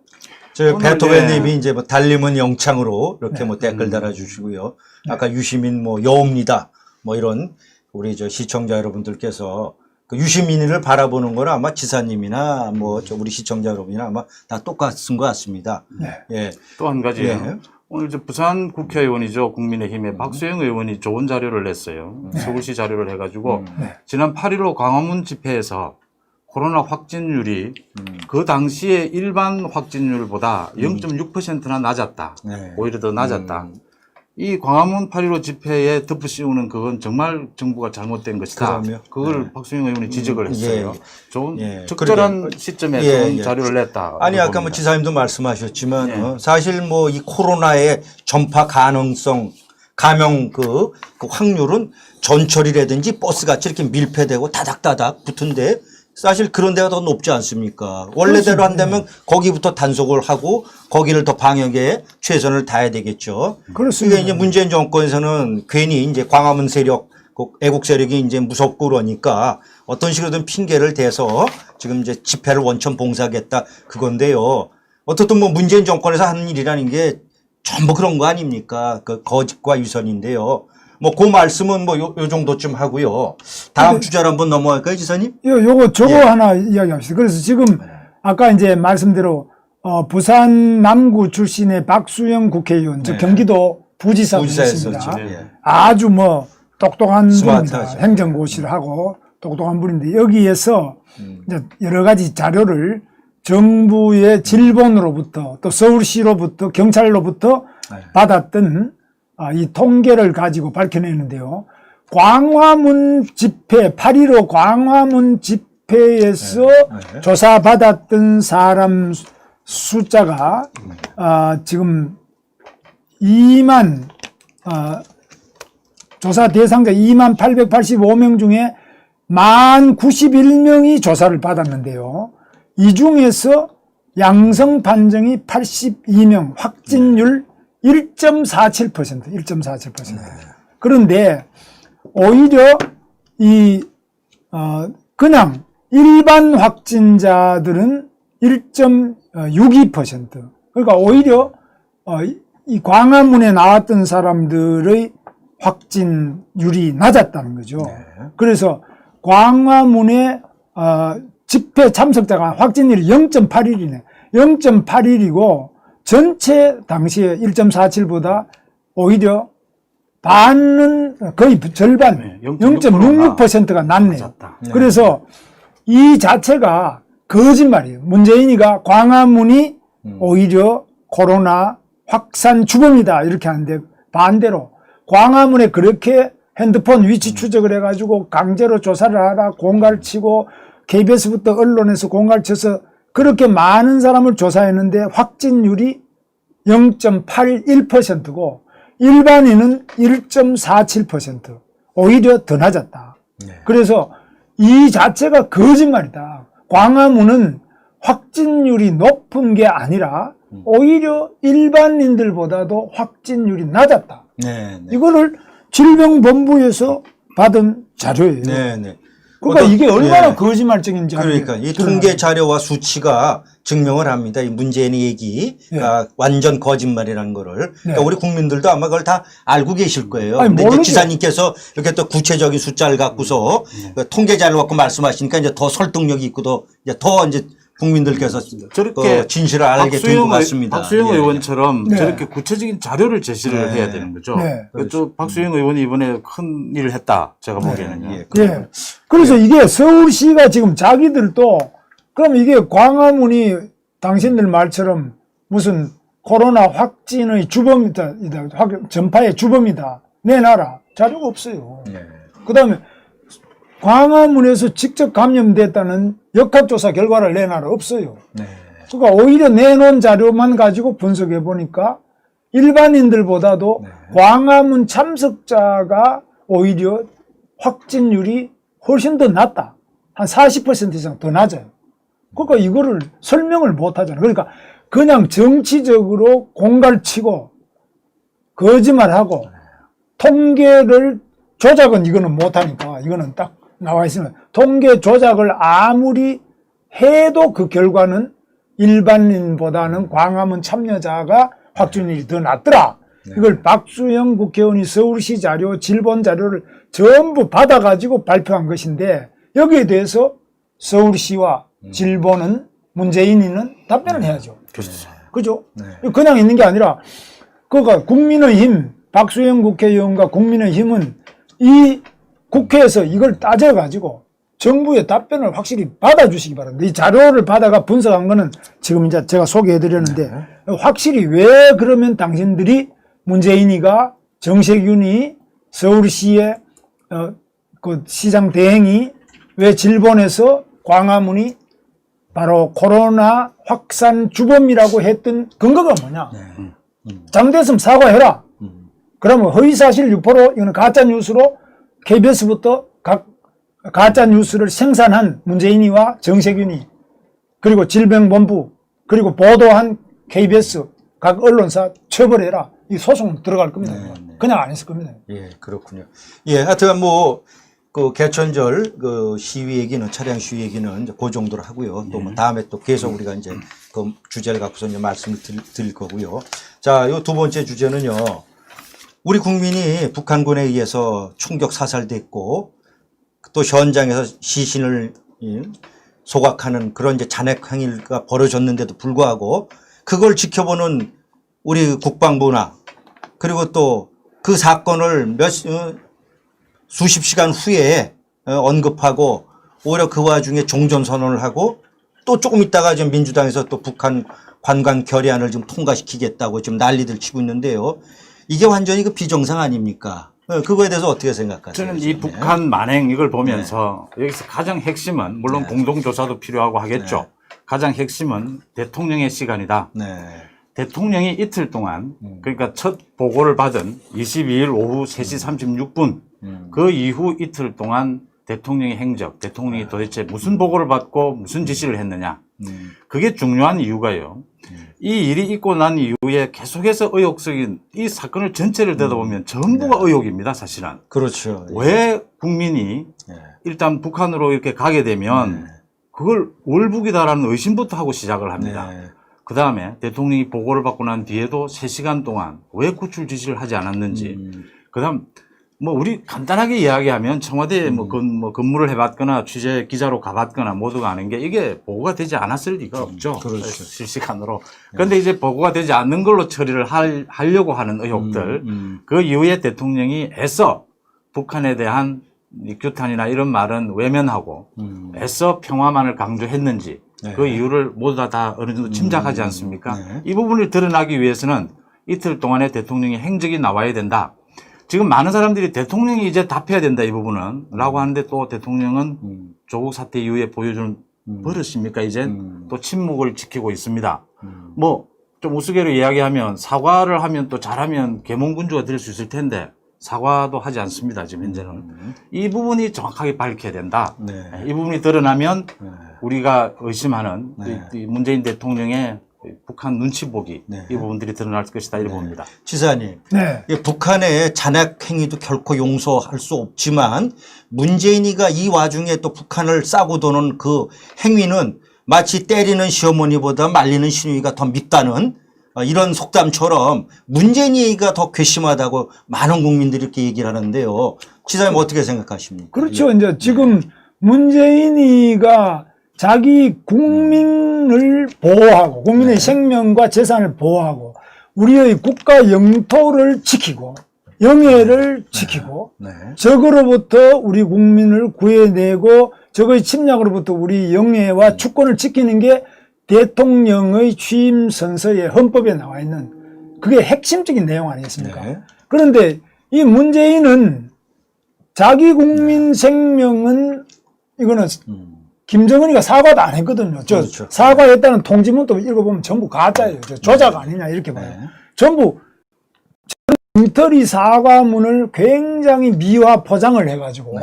저 베토벤님이 이제 뭐 달림은 영창으로 이렇게 뭐 댓글 달아주시고요. 아까 유시민 뭐 여옵니다. 뭐 이런 우리 저 시청자 여러분들께서 그 유시민을 바라보는 거는 아마 지사님이나 뭐 저 우리 시청자 여러분이나 아마 다 똑같은 것 같습니다. 또 한 가지. 오늘 저 부산 국회의원이죠. 국민의힘의 박수영 의원이 좋은 자료를 냈어요. 서울시 자료를 해가지고 지난 8.15 광화문 집회에서 코로나 확진율이 그 당시에 일반 확진율보다 0.6%나 낮았다. 오히려 더 낮았다. 이 광화문 8.15 집회에 덮어 씌우는 그건 정말 정부가 잘못된 것이다. 그걸 박수영 의원이 지적을 했어요. 좋은 적절한 시점에 좋은 자료를 냈다. 아니 아까 뭐 지사님도 말씀하셨지만 사실 뭐 이 코로나의 전파 가능성 감염 그 확률은 전철이라든지 버스같이 이렇게 밀폐되고 다닥다닥 붙은데 사실 그런 데가 더 높지 않습니까? 원래대로 한다면 거기부터 단속을 하고 거기를 더 방역에 최선을 다해야 되겠죠. 그렇습니다. 이게 이제 문재인 정권에서는 괜히 이제 광화문 세력, 애국 세력이 이제 무섭고 그러니까 어떤 식으로든 핑계를 대서 지금 이제 집회를 원천 봉사하겠다 그건데요. 어떻든 뭐 문재인 정권에서 하는 일이라는 게 전부 그런 거 아닙니까? 그 거짓과 유선인데요. 뭐 그 말씀은 뭐 요 정도쯤 하고요. 다음 주제로 한번 넘어갈까요, 지사님? 요거 저거 예. 하나 이야기합시다. 그래서 지금 아까 이제 말씀대로 부산 남구 출신의 박수영 국회의원, 저 경기도 부지사였습니다. 부지사였었죠. 예. 아주 뭐 똑똑한 분입니다. 스마트하죠. 행정고시를 하고 똑똑한 분인데 여기에서 이제 여러 가지 자료를 정부의 질본으로부터 또 서울시로부터 경찰로부터 받았던 이 통계를 가지고 밝혀내는데요. 광화문 집회, 8.15 광화문 집회에서 조사받았던 사람 숫자가 지금 조사 대상자 2885명 중에 1091명이 조사를 받았는데요. 이 중에서 양성 판정이 82명, 확진율 1.47%. 그런데 오히려 그냥 일반 확진자들은 1.62%. 그러니까 오히려 이 광화문에 나왔던 사람들의 확진율이 낮았다는 거죠. 그래서 광화문에 집회 참석자가 확진율이 0.81이네. 0.81이고 전체 당시에 1.47보다 오히려 반은 거의 절반, 0.66%가 낮네요. 그래서 이 자체가 거짓말이에요. 문재인이가 광화문이 오히려 코로나 확산 주범이다 이렇게 하는데 반대로 광화문에 그렇게 핸드폰 위치 추적을 해가지고 강제로 조사를 하라 공갈 치고 KBS부터 언론에서 공갈 쳐서 그렇게 많은 사람을 조사했는데 확진율이 0.81%고 일반인은 1.47%. 오히려 더 낮았다. 그래서 이 자체가 거짓말이다. 광화문은 확진율이 높은 게 아니라 오히려 일반인들보다도 확진율이 낮았다. 이거를 질병본부에서 받은 자료예요. 그러니까 이게 얼마나 거짓말적인지. 그러니까 이 통계 자료와 수치가 증명을 합니다. 이 문재인의 얘기가 완전 거짓말이라는 거를. 그러니까 우리 국민들도 아마 그걸 다 알고 계실 거예요. 근데 이제 지사님께서 이렇게 또 구체적인 숫자를 갖고서 그 통계 자료를 갖고 말씀하시니까 이제 더 설득력이 있고 더 이제 국민들께서 저렇게 진실을 알게 된 것 같습니다. 박수영 의원처럼 저렇게 구체적인 자료를 제시를 해야 되는 거죠. 그렇죠. 박수영 의원이 이번에 큰 일을 했다. 제가 보기에는요. 그래서 이게 서울시가 지금 자기들도 그럼 이게 광화문이 당신들 말처럼 무슨 코로나 확진의 주범이다, 전파의 주범이다. 내놔라. 자료가 없어요. 그다음에 광화문에서 직접 감염됐다는 역학조사 결과를 내놔라. 없어요. 그러니까 오히려 내놓은 자료만 가지고 분석해 보니까 일반인들보다도 광화문 참석자가 오히려 확진율이 훨씬 더 낮다. 한 40% 이상 더 낮아요. 그러니까 이거를 설명을 못 하잖아요. 그러니까 그냥 정치적으로 공갈치고 거짓말하고 통계를 조작은 이거는 못 하니까 이거는 딱 나와 있으면 통계 조작을 아무리 해도 그 결과는 일반인보다는 광화문 참여자가 확진율이 더 낮더라. 이걸 박수영 국회의원이 서울시 자료, 질본 자료를 전부 받아가지고 발표한 것인데 여기에 대해서 서울시와 질본은 문재인이는 답변을 해야죠. 그죠? 그냥 있는 게 아니라 그러니까 국민의힘, 박수영 국회의원과 국민의힘은 이 국회에서 이걸 따져가지고 정부의 답변을 확실히 받아주시기 바랍니다. 이 자료를 받아가 분석한 거는 지금 이제 제가 소개해드렸는데 확실히 왜 그러면 당신들이 문재인이가 정세균이 서울시의 그 시장 대행이 왜 질본에서 광화문이 바로 코로나 확산 주범이라고 했던 근거가 뭐냐? 잘못됐으면 사과해라. 그러면 허위사실 유포로 이거는 가짜뉴스로 KBS부터 각 가짜뉴스를 생산한 문재인이와 정세균이 그리고 질병본부 그리고 보도한 KBS 각 언론사 처벌해라. 이 소송 들어갈 겁니다. 그냥 안 했을 겁니다. 그렇군요. 하여튼 뭐 그 개천절 그 시위 얘기는 차량 시위 얘기는 이제 그 정도로 하고요. 또 뭐 다음에 또 계속 우리가 이제 그 주제를 갖고서 이제 말씀을 드릴 거고요. 자, 요 두 번째 주제는요. 우리 국민이 북한군에 의해서 총격 사살됐고 또 현장에서 시신을 소각하는 그런 이제 잔액 행위가 벌어졌는데도 불구하고 그걸 지켜보는 우리 국방부나 그리고 또 그 사건을 수십 시간 후에 언급하고 오히려 그 와중에 종전선언을 하고 또 조금 있다가 지금 민주당에서 또 북한 관광 결의안을 좀 통과시키겠다고 지금 난리들 치고 있는데요. 이게 완전히 그 비정상 아닙니까? 그거에 대해서 어떻게 생각하세요? 저는 이 북한 만행 이걸 보면서 여기서 가장 핵심은 물론 공동조사도 필요하고 하겠죠. 가장 핵심은 대통령의 시간이다. 대통령이 이틀 동안 그러니까 첫 보고를 받은 22일 오후 3시 36분 그 이후 이틀 동안 대통령의 행적, 대통령이 도대체 무슨 보고를 받고 무슨 지시를 했느냐. 그게 중요한 이유가요. 이 일이 있고 난 이후에 계속해서 의혹적인 이 사건을 전체를 들여다보면 전부가 의혹입니다, 사실은. 그렇죠. 왜 국민이 일단 북한으로 이렇게 가게 되면 그걸 월북이다라는 의심부터 하고 시작을 합니다. 그 다음에 대통령이 보고를 받고 난 뒤에도 3시간 동안 왜 구출 지시를 하지 않았는지. 그 다음, 뭐, 우리 간단하게 이야기하면 청와대에 뭐 근무를 해봤거나 취재 기자로 가봤거나 모두가 아는 게 이게 보고가 되지 않았을 리가 없죠. 그렇죠. 실시간으로. 그런데 이제 보고가 되지 않는 걸로 처리를 하려고 하는 의혹들. 그 이후에 대통령이 애써 북한에 대한 이 규탄이나 이런 말은 외면하고 애써 평화만을 강조했는지 그 이유를 모두 다 어느 정도 짐작하지 않습니까? 이 부분을 드러나기 위해서는 이틀 동안의 대통령의 행적이 나와야 된다. 지금 많은 사람들이 대통령이 이제 답해야 된다, 이 부분은. 라고 하는데 또 대통령은 조국 사태 이후에 보여준 버릇입니까, 이젠? 또 침묵을 지키고 있습니다. 뭐, 좀 우스개로 이야기하면 사과를 하면 또 잘하면 계몽군주가 될 수 있을 텐데 사과도 하지 않습니다, 지금 현재는. 이 부분이 정확하게 밝혀야 된다. 이 부분이 드러나면 우리가 의심하는 이 문재인 대통령의 북한 눈치 보기 이 부분들이 드러날 것이다 이렇게 봅니다. 지사님, 북한의 잔악 행위도 결코 용서할 수 없지만 문재인이가 이 와중에 또 북한을 싸고 도는 그 행위는 마치 때리는 시어머니보다 말리는 시누이가 더 밉다는 이런 속담처럼 문재인이가 더 괘씸하다고 많은 국민들이 이렇게 얘기를 하는데요. 지사님 어떻게 생각하십니까? 그렇죠. 이제 지금 문재인이가 자기 국민을 보호하고 국민의 생명과 재산을 보호하고 우리의 국가 영토를 지키고 영해를 지키고 적으로부터 우리 국민을 구해내고 적의 침략으로부터 우리 영해와 주권을 지키는 게 대통령의 취임 선서에 헌법에 나와 있는 그게 핵심적인 내용 아니겠습니까? 그런데 이 문재인은 자기 국민 생명은 이거는 김정은이가 사과도 안 했거든요. 그렇죠. 사과했다는 통지문도 읽어보면 전부 가짜예요. 조작 아니냐 이렇게 봐요. 전부 엉터리 사과문을 굉장히 미화 포장을 해가지고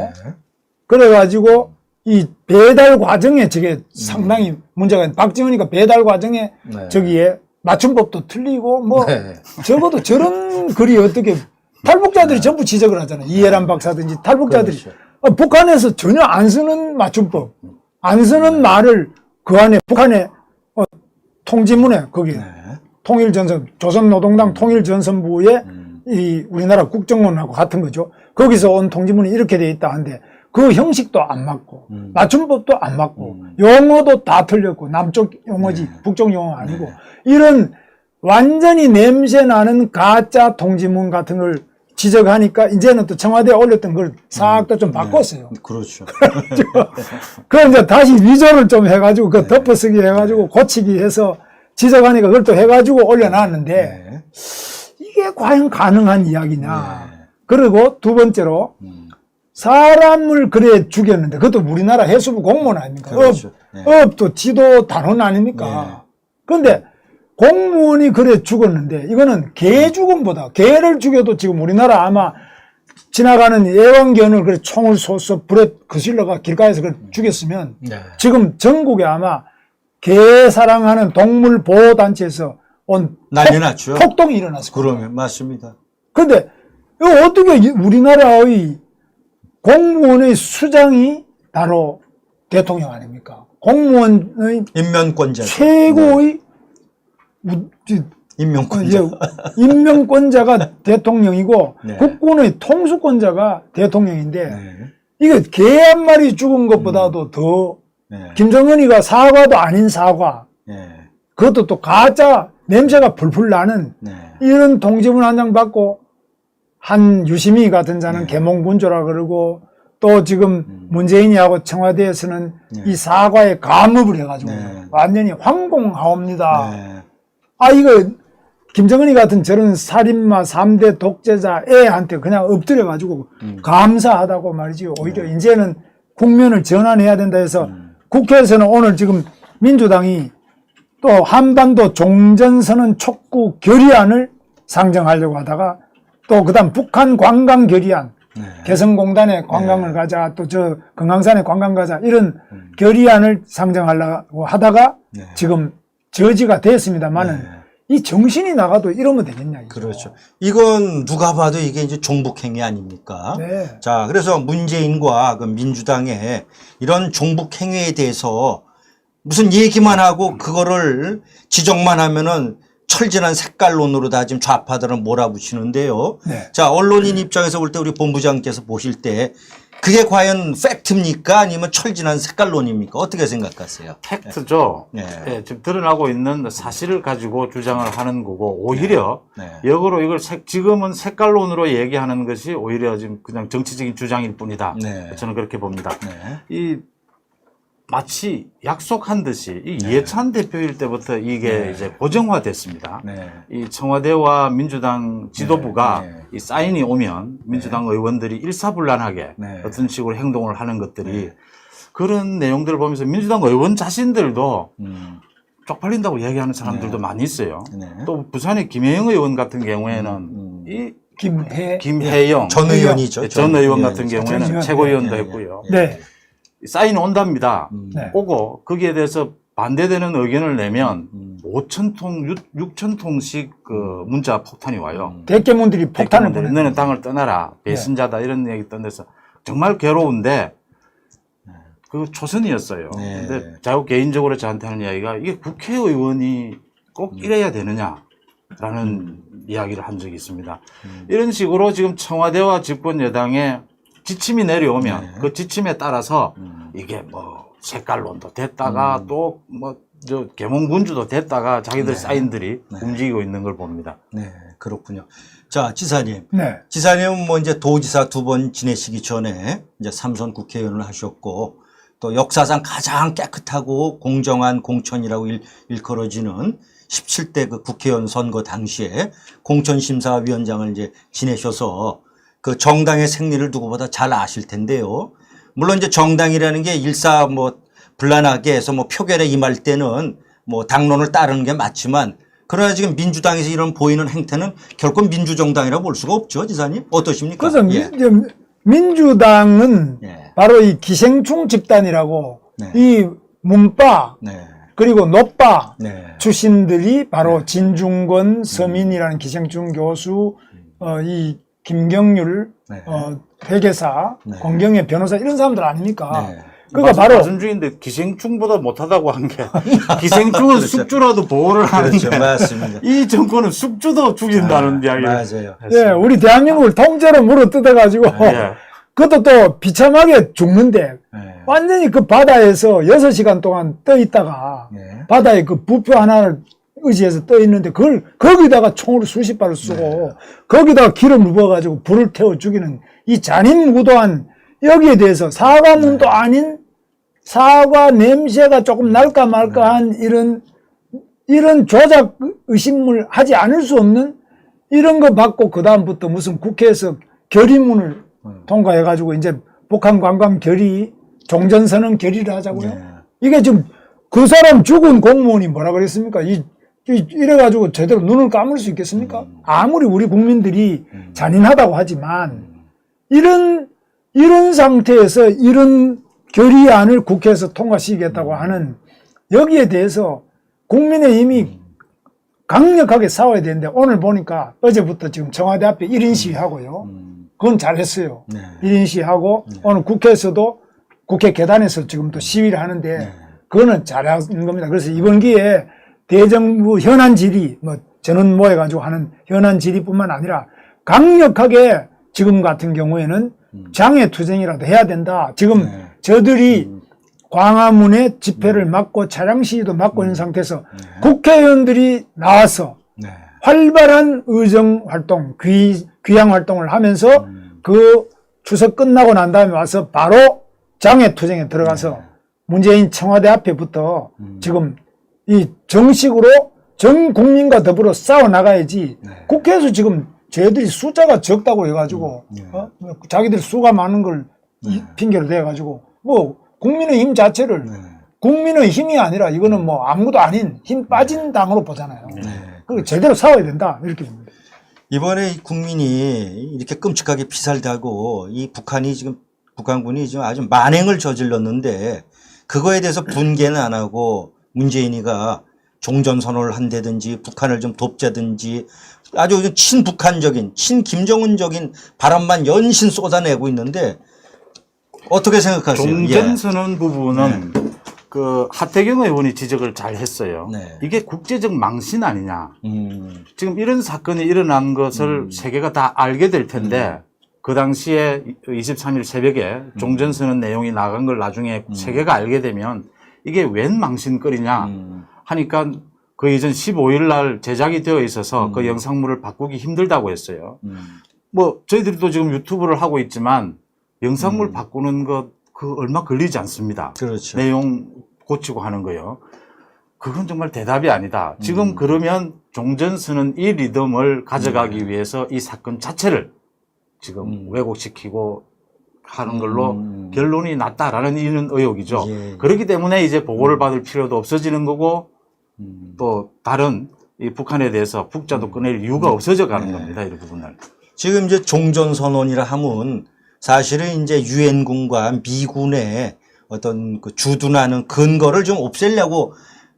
그래가지고 이 배달 과정에 저게 상당히 문제가 있는 박지원이가 배달 과정에 저기에 맞춤법도 틀리고 뭐 적어도 저런 글이 어떻게 탈북자들이 전부 지적을 하잖아요. 이해란 박사든지 탈북자들이 북한에서 전혀 안 쓰는 맞춤법 안 쓰는 말을 그 안에 북한의 통지문에 거기 통일전선 조선노동당 통일전선부에 이 우리나라 국정원하고 같은 거죠. 거기서 온 통지문이 이렇게 돼 있다 한데 그 형식도 안 맞고 맞춤법도 안 맞고 용어도 다 틀렸고 남쪽 용어지 북쪽 용어 아니고 이런 완전히 냄새나는 가짜 통지문 같은 걸 지적하니까 이제는 또 청와대에 올렸던 걸 싹 다 좀 바꿨어요. 그렇죠. 그걸 이제 다시 위조를 좀 해가지고 그 덮어쓰기 해가지고 고치기 해서 지적하니까 그걸 또 해가지고 올려놨는데 이게 과연 가능한 이야기냐. 그리고 두 번째로 사람을 그래 죽였는데 그것도 우리나라 해수부 공무원 아닙니까? 그렇죠. 업도 지도 단원 아닙니까? 그런데 공무원이 그래 죽었는데 이거는 개 죽음보다 개를 죽여도 지금 우리나라 아마 지나가는 애완견을 그래 총을 쏘서 불에 거슬러가 길가에서 그래 죽였으면 지금 전국에 아마 개 사랑하는 동물 보호 단체에서 온 난리 났죠. 폭동이 일어났을 거예요. 그러면 맞습니다. 그런데 이거 어떻게 우리나라의 공무원의 수장이 바로 대통령 아닙니까? 공무원의 인면권자 최고의 임명권자. 임명권자가 대통령이고 네. 국군의 통수권자가 대통령인데 네. 이게 개 한 마리 죽은 것보다도 더 네. 김정은이가 사과도 아닌 사과 네. 그것도 또 가짜 냄새가 풀풀 나는 네. 이런 통지문 한 장 받고 한 유시민 같은 자는 네. 계몽군조라 그러고 또 지금 문재인이하고 청와대에서는 네. 이 사과에 감업을 해가지고 네. 완전히 황공하옵니다. 네. 아 이거 김정은이 같은 저런 살인마 3대 독재자 애한테 그냥 엎드려가지고 감사하다고 말이지. 오히려 이제는 국면을 전환해야 된다 해서 국회에서는 오늘 지금 민주당이 또 한반도 종전선언 촉구 결의안을 상정하려고 하다가 또 그다음 북한 관광 결의안 네. 개성공단에 관광을 가자 또 저 금강산에 관광 가자 이런 결의안을 상정하려고 하다가 네. 지금 저지가 됐습니다만은 네. 이 정신이 나가도 이러면 되겠냐 이거. 그렇죠. 이건 누가 봐도 이게 이제 종북행위 아닙니까? 네. 자, 그래서 문재인과 그 민주당의 이런 종북행위에 대해서 무슨 얘기만 하고 그거를 지적만 하면은 철진한 색깔론으로 다 지금 좌파들은 몰아붙이는데요. 네. 자, 언론인 입장에서 볼 때 우리 본부장께서 보실 때 그게 과연 팩트입니까? 아니면 철진한 색깔론입니까? 어떻게 생각하세요? 팩트죠. 네. 예, 지금 드러나고 있는 사실을 가지고 주장을 하는 거고 오히려 네. 역으로 이걸 지금은 색깔론으로 얘기하는 것이 오히려 지금 그냥 정치적인 주장일 뿐이다. 네. 저는 그렇게 봅니다. 네. 이 마치 약속한 듯이 이 이해찬 대표일 때부터 이게 이제 고정화됐습니다. 네. 이 청와대와 민주당 지도부가 네. 이 사인이 오면 민주당 의원들이 일사불란하게 네. 어떤 식으로 행동을 하는 것들이 그런 내용들을 보면서 민주당 의원 자신들도 쪽팔린다고 얘기하는 사람들도 많이 있어요. 네. 또 부산의 김혜영 의원 같은 경우에는 이 김혜영 전 의원이죠. 전 의원 같은 전 경우에는 의원. 최고위원도 네. 했고요. 네. 사인이 온답니다. 네. 오고 거기에 대해서 반대되는 의견을 내면 5,000통, 6,000통씩 그 문자 폭탄이 와요. 대깨문들이 폭탄을 보내. 너는 당을 떠나라. 배신자다. 이런 얘기 떠내서 정말 괴로운데 그 초선이었어요. 네. 근데 자꾸 개인적으로 저한테 하는 이야기가 이게 국회의원이 꼭 이래야 되느냐라는 이야기를 한 적이 있습니다. 이런 식으로 지금 청와대와 집권 여당의 지침이 내려오면 그 지침에 따라서 이게 뭐 색깔론도 됐다가 또 뭐 저 계몽군주도 됐다가 자기들 사인들이 움직이고 있는 걸 봅니다. 네, 그렇군요. 자, 지사님. 네. 지사님은 뭐 이제 도지사 2번 지내시기 전에 이제 3선 국회의원을 하셨고 또 역사상 가장 깨끗하고 공정한 공천이라고 일컬어지는 17대 그 국회의원 선거 당시에 공천심사위원장을 이제 지내셔서 그 정당의 생리를 누구보다 잘 아실 텐데요. 물론 이제 정당이라는 게 불란하게 해서 뭐 표결에 임할 때는 뭐 당론을 따르는 게 맞지만 그러나 지금 민주당에서 이런 보이는 행태는 결코 민주정당이라고 볼 수가 없죠, 지사님. 어떠십니까? 그래서 예. 민주당은 예. 바로 이 기생충 집단이라고 네. 이 문파 네. 그리고 노빠 네. 출신들이 바로 진중권 서민이라는 기생충 교수 이 김경률 네. 회계사 네. 권경의 변호사 이런 사람들 아닙니까? 네. 그러니까 바로 말씀 중인데 기생충보다 못하다고 한 게 기생충은 숙주라도 보호를 하는데 그렇죠. 맞습니다. 이 정권은 숙주도 죽인다는 이야기를 맞아요. 예, 우리 대한민국을 통째로 물어 뜯어가지고 예. 그것도 또 비참하게 죽는데 네. 완전히 그 바다에서 6시간 동안 떠 있다가 네. 바다에 그 부표 하나를 의지해서 떠 있는데 그걸 거기다가 총을 수십 발을 쏘고 거기다가 기름을 부어가지고 불을 태워 죽이는 이 잔인무도한 여기에 대해서 사과문도 아닌 사과 냄새가 조금 날까 말까한 이런 조작 의심을 하지 않을 수 없는 이런 거 받고 그 다음부터 무슨 국회에서 결의문을 통과해가지고 이제 북한 관광 결의 종전선언 결의를 하자고요. 네. 이게 지금 그 사람 죽은 공무원이 뭐라 그랬습니까? 이래가지고 제대로 눈을 감을 수 있겠습니까? 아무리 우리 국민들이 잔인하다고 하지만 이런 상태에서 이런 결의안을 국회에서 통과시키겠다고 하는 여기에 대해서 국민의힘이 강력하게 싸워야 되는데 오늘 보니까 어제부터 지금 청와대 앞에 1인 시위하고요. 그건 잘했어요. 네. 1인 시위하고 오늘 국회에서도 국회 계단에서 지금 또 시위를 하는데 그거는 잘하는 겁니다. 그래서 이번 기회에 대정부 현안 질의, 전원 모여가지고 하는 현안 질의뿐만 아니라 강력하게 지금 같은 경우에는 장애투쟁이라도 해야 된다. 지금 저들이 광화문에 집회를 막고 차량 시위도 막고 있는 상태에서 국회의원들이 나와서 활발한 의정 활동, 귀향 활동을 하면서 그 추석 끝나고 난 다음에 와서 바로 장애투쟁에 들어가서 문재인 청와대 앞에부터 지금 이 정식으로 전 국민과 더불어 싸워 나가야지 국회에서 지금 저희들이 숫자가 적다고 해가지고 자기들 수가 많은 걸 핑계로 대가지고 뭐 국민의 힘 자체를 국민의 힘이 아니라 이거는 뭐 아무것도 아닌 힘 빠진 당으로 보잖아요. 그리고 제대로 싸워야 된다 이렇게 봅니다. 이번에 국민이 이렇게 끔찍하게 피살되고 이 북한이 지금 북한군이 지금 아주 만행을 저질렀는데 그거에 대해서 분개는 안 하고 문재인이가 종전선언을 한다든지 북한을 좀 돕자든지 아주 친북한적인 친김정은적인 바람만 연신 쏟아내고 있는데 어떻게 생각하세요? 종전선언 부분은 그 하태경 의원이 지적을 잘 했어요. 이게 국제적 망신 아니냐. 지금 이런 사건이 일어난 것을 세계가 다 알게 될 텐데 그 당시에 23일 새벽에 종전선언 내용이 나간 걸 나중에 세계가 알게 되면 이게 웬 망신거리냐 하니까 그 이전 15일 날 제작이 되어 있어서 그 영상물을 바꾸기 힘들다고 했어요. 뭐 저희들도 지금 유튜브를 하고 있지만 영상물 바꾸는 것 그 얼마 걸리지 않습니다. 그렇죠. 내용 고치고 하는 거요. 그건 정말 대답이 아니다. 지금 그러면 종전선언 이 리듬을 가져가기 위해서 이 사건 자체를 지금 왜곡시키고 하는 걸로 결론이 났다라는 이런 의혹이죠. 그렇기 때문에 이제 보고를 받을 필요도 없어지는 거고 또 다른 이 북한에 대해서 북자도 꺼낼 이유가 없어져 가는 겁니다. 이런 부분을. 지금 이제 종전선언이라 하면 사실은 이제 유엔군과 미군의 어떤 그 주둔하는 근거를 좀 없애려고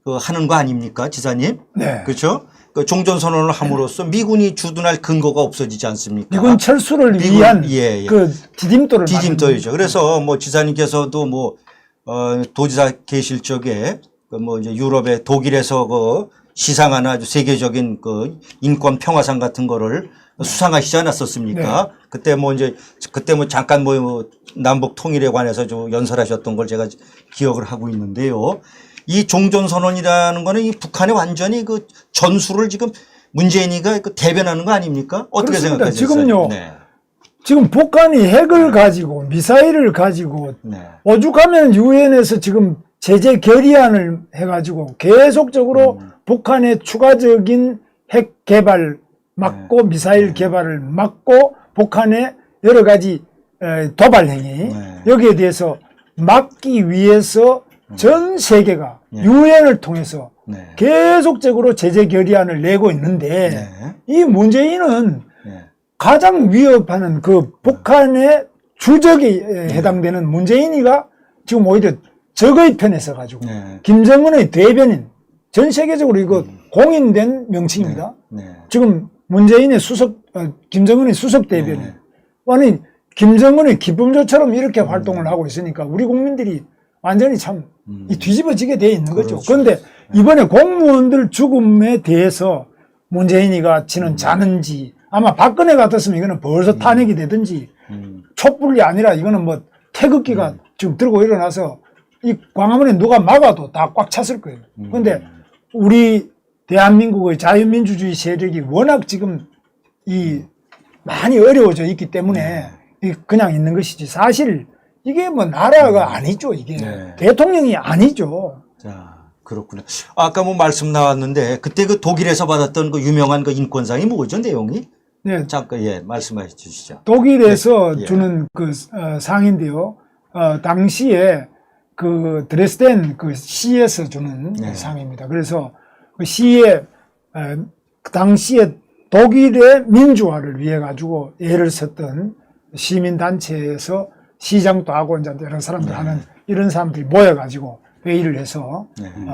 그 하는 거 아닙니까, 지사님? 네. 그렇죠? 그 종전선언을 함으로써 미군이 주둔할 근거가 없어지지 않습니까? 미군 철수를 위한 그 디딤돌을 디딤돌이죠. 그래서 뭐 지사님께서도 뭐 도지사 계실 적에 그 뭐 이제 유럽의 독일에서 그 시상하는 아주 세계적인 그 인권 평화상 같은 거를 수상하시지 않았었습니까? 그때 뭐 이제 그때 뭐 잠깐 뭐 남북 통일에 관해서 좀 연설하셨던 걸 제가 기억을 하고 있는데요. 이 종전선언이라는 거는 이 북한이 완전히 그 전술을 지금 문재인이가 그 대변하는 거 아닙니까? 어떻게 그렇습니다. 생각하세요? 지금요. 지금 북한이 핵을 가지고 미사일을 가지고 오죽하면 유엔에서 지금 제재 결의안을 해가지고 계속적으로 북한의 추가적인 핵 개발 막고 미사일 개발을 막고 북한의 여러 가지 도발 행위 여기에 대해서 막기 위해서 전 세계가 유엔을 통해서 계속적으로 제재 결의안을 내고 있는데 이 문재인은 가장 위협하는 그 북한의 주적에 해당되는 문재인이가 지금 오히려 적의 편에 서가지고 김정은의 대변인 전 세계적으로 이거 공인된 명칭입니다. 지금 문재인의 김정은의 수석 대변인. 아니 김정은의 기쁨조처럼 이렇게 활동을 하고 있으니까 우리 국민들이 완전히 참 뒤집어지게 돼 있는 거죠. 그런데 이번에 공무원들 죽음에 대해서 문재인이가 지는 자는지 아마 박근혜 같았으면 이거는 벌써 탄핵이 되든지 촛불이 아니라 이거는 뭐 태극기가 지금 들고 일어나서 이 광화문에 누가 막아도 다 꽉 찼을 거예요. 그런데 우리 대한민국의 자유민주주의 세력이 워낙 지금 많이 어려워져 있기 때문에 그냥 있는 것이지 사실 이게 뭐 나라가 아니죠. 이게 대통령이 아니죠. 자, 그렇구나. 아까 뭐 말씀 나왔는데 그때 그 독일에서 받았던 그 유명한 그 인권상이 뭐죠, 내용이? 네, 잠깐 말씀해 주시죠. 독일에서 주는 그 상인데요. 당시에 그 드레스덴 그 시에서 주는 상입니다. 그래서 그 시에 그 당시에 독일의 민주화를 위해 가지고 애를 썼던 시민단체에서 시장도 하고 이제 여러 사람들 하는 이런 사람들이 모여가지고 회의를 해서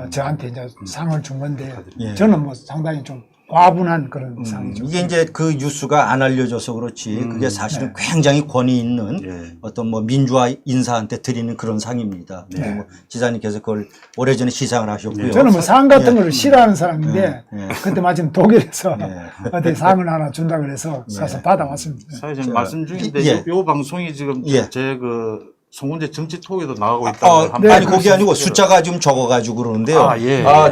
저한테 이제 상을 준 건데 저는 뭐 상당히 좀 과분한 그런 상황이죠. 이게 이제 그 뉴스가 안 알려져서 그렇지 그게 사실은 굉장히 권위 있는 어떤 뭐 민주화 인사한테 드리는 그런 상입니다. 뭐 지사님께서 그걸 오래전에 시상을 하셨고요. 저는 뭐 상 같은 걸 싫어하는 사람인데 그때 마침 독일에서 어디 상을 하나 준다 그래서 가서 받아왔습니다. 사실 말씀 중인데 요 방송이 지금 제 그 송원재 정치 톡에도 나가고 있다고 아니 그게 아니고 숫자가 좀 적어가지고 그러는데요.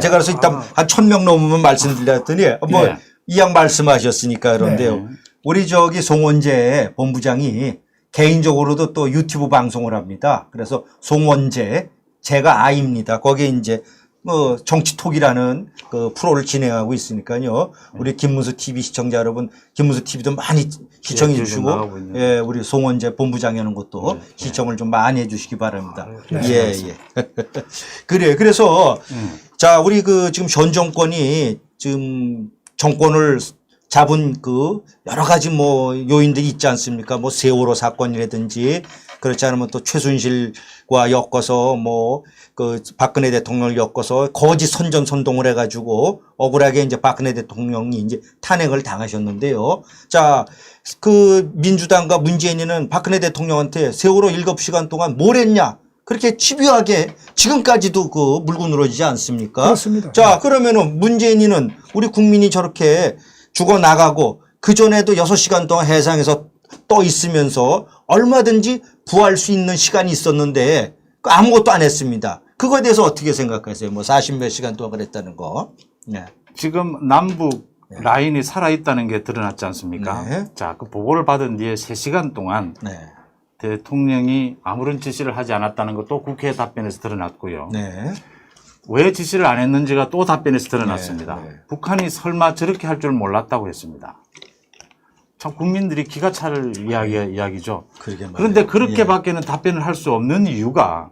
제가 그래서 일단 한 1000명 넘으면 말씀드렸더니 뭐 이왕 말씀하셨으니까 그런데요. 우리 저기 송원재 본부장이 개인적으로도 또 유튜브 방송을 합니다. 그래서 송원재 제가 아입니다. 거기에 이제 뭐 정치톡이라는 그 프로를 진행하고 있으니까요. 우리 김문수 TV 시청자 여러분, 김문수 TV도 많이 시청해 주시고, 예, 우리 송원재 본부장이 하는 것도 시청을 좀 많이 해 주시기 바랍니다. 예. 그래요. 그래서 자, 우리 그 지금 현 정권이 지금 정권을 잡은 그 여러 가지 뭐 요인들이 있지 않습니까? 뭐 세월호 사건이라든지 그렇지 않으면 또 최순실과 엮어서 뭐 그 박근혜 대통령을 엮어서 거짓 선전선동을 해가지고 억울하게 이제 박근혜 대통령이 이제 탄핵을 당하셨는데요. 자, 그 민주당과 문재인이는 박근혜 대통령한테 세월호 7시간 동안 뭘 했냐? 그렇게 집요하게 지금까지도 그 물고 늘어지지 않습니까? 그렇습니다. 자, 그러면은 문재인이는 우리 국민이 저렇게 죽어나가고 그전에도 6시간 동안 해상에서 떠 있으면서 얼마든지 구할 수 있는 시간이 있었는데 아무것도 안 했습니다. 그거에 대해서 어떻게 생각하세요? 뭐 40몇 시간 동안 그랬다는 거. 네. 지금 남북 라인이 살아있다는 게 드러났지 않습니까? 자, 그 보고를 받은 뒤에 3시간 동안 대통령이 아무런 지시를 하지 않았다는 것도 국회 답변에서 드러났고요. 왜 지시를 안 했는지가 또 답변에서 드러났습니다. 북한이 설마 저렇게 할 줄 몰랐다고 했습니다. 참 국민들이 기가 차를 이야기죠. 그런데 그렇게밖에는 답변을 할 수 없는 이유가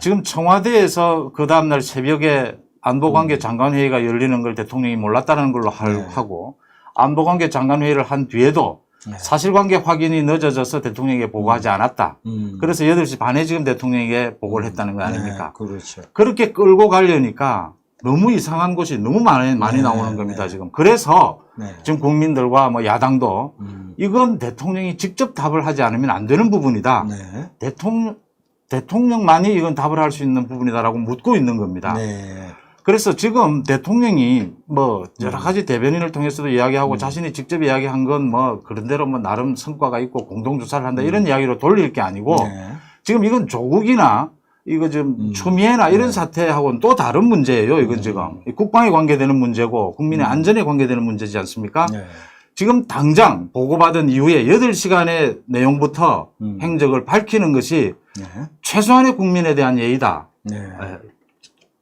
지금 청와대에서 그 다음날 새벽에 안보관계 장관회의가 열리는 걸 대통령이 몰랐다는 걸로 하고 안보관계 장관회의를 한 뒤에도 사실관계 확인이 늦어져서 대통령에게 보고하지 않았다. 그래서 8시 반에 지금 대통령에게 보고를 했다는 거 아닙니까? 그렇죠. 그렇게 끌고 가려니까 너무 이상한 것이 너무 많이 나오는 겁니다, 지금. 그래서 지금 국민들과 뭐 야당도 이건 대통령이 직접 답을 하지 않으면 안 되는 부분이다. 대통령만이 이건 답을 할 수 있는 부분이다라고 묻고 있는 겁니다. 그래서 지금 대통령이 뭐 여러 가지 대변인을 통해서도 이야기하고 자신이 직접 이야기한 건 뭐 그런 대로 뭐 나름 성과가 있고 공동조사를 한다 이런 이야기로 돌릴 게 아니고 지금 이건 조국이나 이거 좀 추미애나 이런 사태하고는 또 다른 문제예요. 이건 지금 국방에 관계되는 문제고 국민의 안전에 관계되는 문제지 않습니까? 지금 당장 보고받은 이후에 8시간의 내용부터 행적을 밝히는 것이 최소한의 국민에 대한 예의다.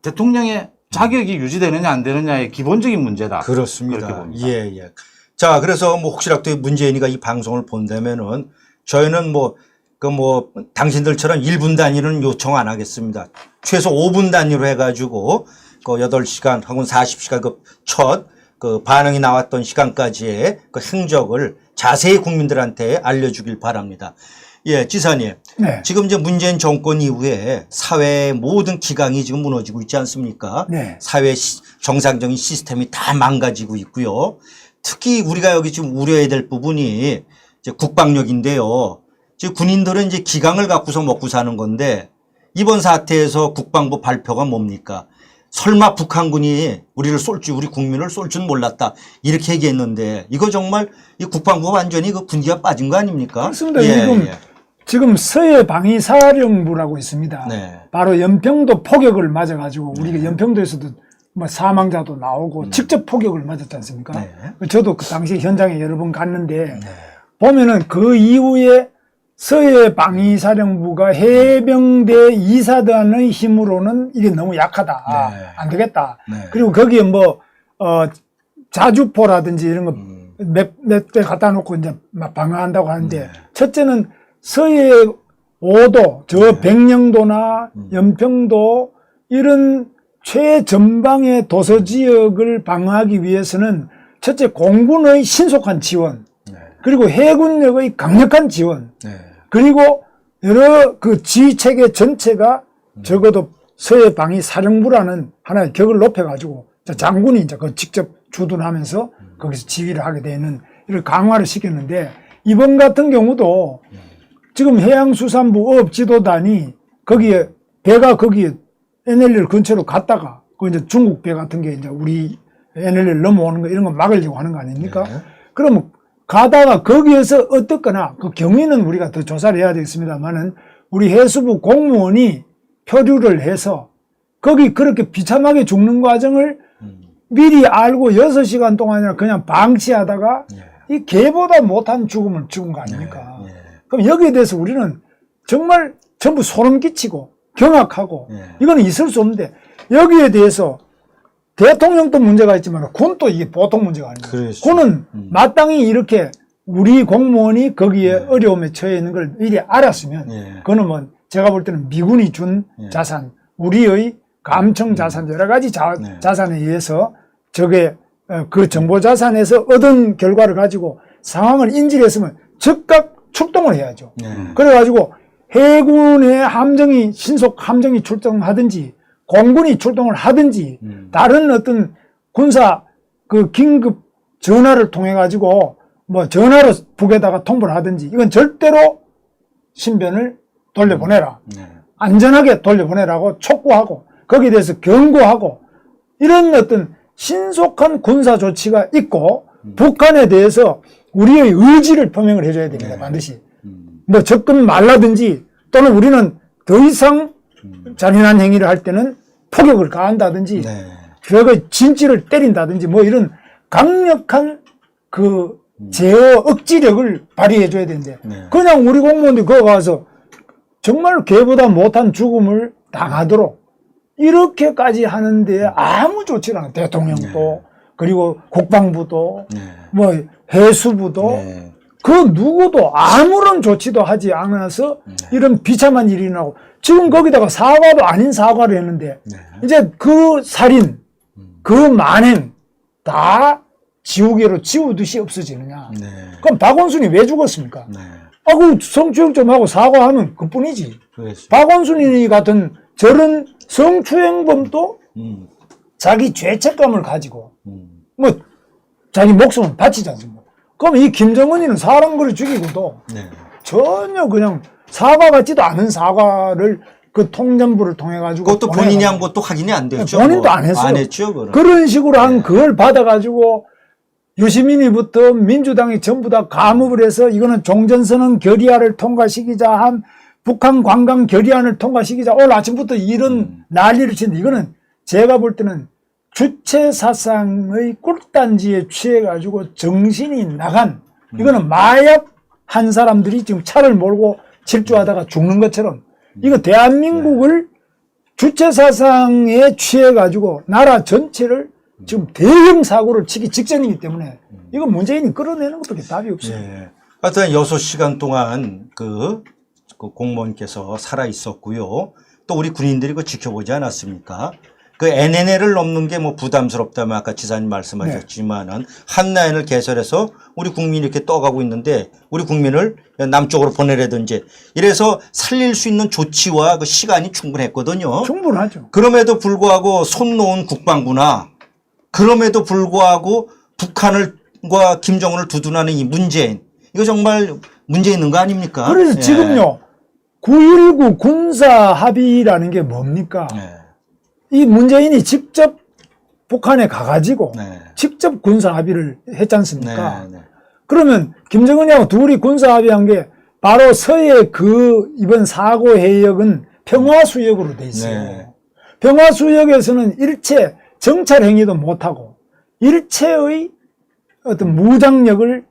대통령의 자격이 유지되느냐 안 되느냐의 기본적인 문제다. 그렇습니다. 예. 자, 그래서 뭐 혹시라도 문재인이가 이 방송을 본다면은 저희는 당신들처럼 1분 단위로는 요청 안 하겠습니다. 최소 5분 단위로 해가지고 그 8시간 혹은 40시간 그 반응이 나왔던 시간까지의 그 행적을 자세히 국민들한테 알려주길 바랍니다. 예, 지사님. 지금 이제 문재인 정권 이후에 사회의 모든 기강이 지금 무너지고 있지 않습니까? 사회 정상적인 시스템이 다 망가지고 있고요. 특히 우리가 여기 지금 우려해야 될 부분이 이제 국방력인데요. 지금 군인들은 이제 기강을 갖고서 먹고 사는 건데 이번 사태에서 국방부 발표가 뭡니까? 설마 북한군이 우리 국민을 쏠 줄 몰랐다. 이렇게 얘기했는데 이거 정말 이 국방부가 완전히 그 군기가 빠진 거 아닙니까? 그렇습니다. 지금 서해 방위사령부라고 있습니다. 바로 연평도 포격을 맞아가지고 우리가 연평도에서도 뭐 사망자도 나오고 직접 포격을 맞았지 않습니까? 저도 그 당시 현장에 여러 번 갔는데 보면은 그 이후에 서해 방위사령부가 해병대 이사단의 힘으로는 이게 너무 약하다. 안 되겠다. 그리고 거기에 자주포라든지 이런 거 몇 대 갖다 놓고 이제 막 방어한다고 하는데 첫째는 서해 5도, 백령도나 연평도 이런 최전방의 도서 지역을 방어하기 위해서는 첫째 공군의 신속한 지원, 그리고 해군력의 강력한 지원, 그리고 여러 그 지휘체계 전체가 적어도 서해 방위 사령부라는 하나의 격을 높여가지고 장군이 이제 그 직접 주둔하면서 거기서 지휘를 하게 되는 이를 강화를 시켰는데 이번 같은 경우도 지금 해양수산부 어업지도단이 거기에 배가 거기에 NLL 근처로 갔다가 그 이제 중국 배 같은 게 이제 우리 NLL 넘어오는 거 이런 거 막으려고 하는 거 아닙니까? 네. 그러면 가다가 거기에서 어떻거나 그 경위는 우리가 더 조사를 해야 되겠습니다만은 우리 해수부 공무원이 표류를 해서 거기 그렇게 비참하게 죽는 과정을 미리 알고 6시간 동안이나 그냥 방치하다가 이 개보다 못한 죽음을 죽은 거 아닙니까? 그럼 여기에 대해서 우리는 정말 전부 소름 끼치고 경악하고 이건 있을 수 없는데 여기에 대해서 대통령도 문제가 있지만 군도 이게 보통 문제가 아닙니다. 그렇죠. 군은 마땅히 이렇게 우리 공무원이 거기에 어려움에 처해 있는 걸 미리 알았으면 그거는 뭐 제가 볼 때는 미군이 준 자산, 우리의 감청 자산 여러 가지 자산에 의해서 저게 그 정보 자산에서 얻은 결과를 가지고 상황을 인지를 했으면 즉각 출동을 해야죠. 그래가지고 해군의 함정이 신속 함정이 출동하든지 공군이 출동을 하든지 다른 어떤 군사 그 긴급 전화를 통해 가지고 뭐 전화로 북에다가 통보를 하든지 이건 절대로 신변을 돌려보내라. 안전하게 돌려보내라고 촉구하고 거기에 대해서 경고하고 이런 어떤 신속한 군사 조치가 있고 북한에 대해서 우리의 의지를 표명을 해줘야 됩니다. 반드시. 뭐 접근 말라든지 또는 우리는 더 이상 잔인한 행위를 할 때는 폭격을 가한다든지 그 진지를 때린다든지 뭐 이런 강력한 그 제어 억지력을 발휘해 줘야 되는데 그냥 우리 공무원들이 거기 가서 정말 개보다 못한 죽음을 당하도록 이렇게까지 하는데 아무 조치를 안 해요. 대통령도 그리고 국방부도 뭐 해수부도 그 누구도 아무런 조치도 하지 않아서 이런 비참한 일이 나고 지금 거기다가 사과도 아닌 사과를 했는데 이제 그 살인 그 만행 다 지우개로 지우듯이 없어지느냐. 그럼 박원순이 왜 죽었습니까? 그 성추행 좀 하고 사과하면 그뿐이지. 박원순이 같은 저런 성추행범도 자기 죄책감을 가지고 뭐 자기 목숨을 바치지 않습니까? 그럼 이 김정은이는 사람들을 죽이고도 전혀 그냥 사과 같지도 않은 사과를 그 통전부를 통해 가지고 그것도 본인이 한 것도 확인이 안 됐죠. 본인도 안 했어요. 안 했죠. 그럼. 그런 식으로 한 그걸 받아 가지고 유시민이부터 민주당이 전부 다 가업을 해서 이거는 종전선언 결의안을 통과시키자 한 북한 관광 결의안을 통과시키자 오늘 아침부터 이런 난리를 치는데 이거는 제가 볼 때는 주체 사상의 꿀단지에 취해 가지고 정신이 나간 이거는 마약 한 사람들이 지금 차를 몰고 질주하다가 죽는 것처럼 이거 대한민국을 주체 사상에 취해 가지고 나라 전체를 지금 대형 사고를 치기 직전이기 때문에 이거 문재인이 끌어내는 것밖에 답이 없어요. 하여튼 6시간 동안 그 공무원께서 살아 있었고요. 또 우리 군인들이 그 지켜보지 않았습니까? 그 NNL을 넘는 게 뭐 부담스럽다면 아까 지사님 말씀하셨지만은 한라인을 개설해서 우리 국민이 이렇게 떠가고 있는데 우리 국민을 남쪽으로 보내라든지 이래서 살릴 수 있는 조치와 그 시간이 충분했거든요. 충분하죠. 그럼에도 불구하고 손 놓은 국방부나 그럼에도 불구하고 북한과 김정은을 두둔하는 이 문재인 이거 정말 문제 있는 거 아닙니까? 그래서 지금요 9.19 군사 합의라는 게 뭡니까? 이 문재인이 직접 북한에 가가지고 직접 군사 합의를 했지 않습니까? 그러면 김정은이하고 둘이 군사 합의한 게 바로 서해 그 이번 사고 해역은 평화수역으로 돼 있어요. 평화수역에서는 일체 정찰 행위도 못하고 일체의 어떤 무장력을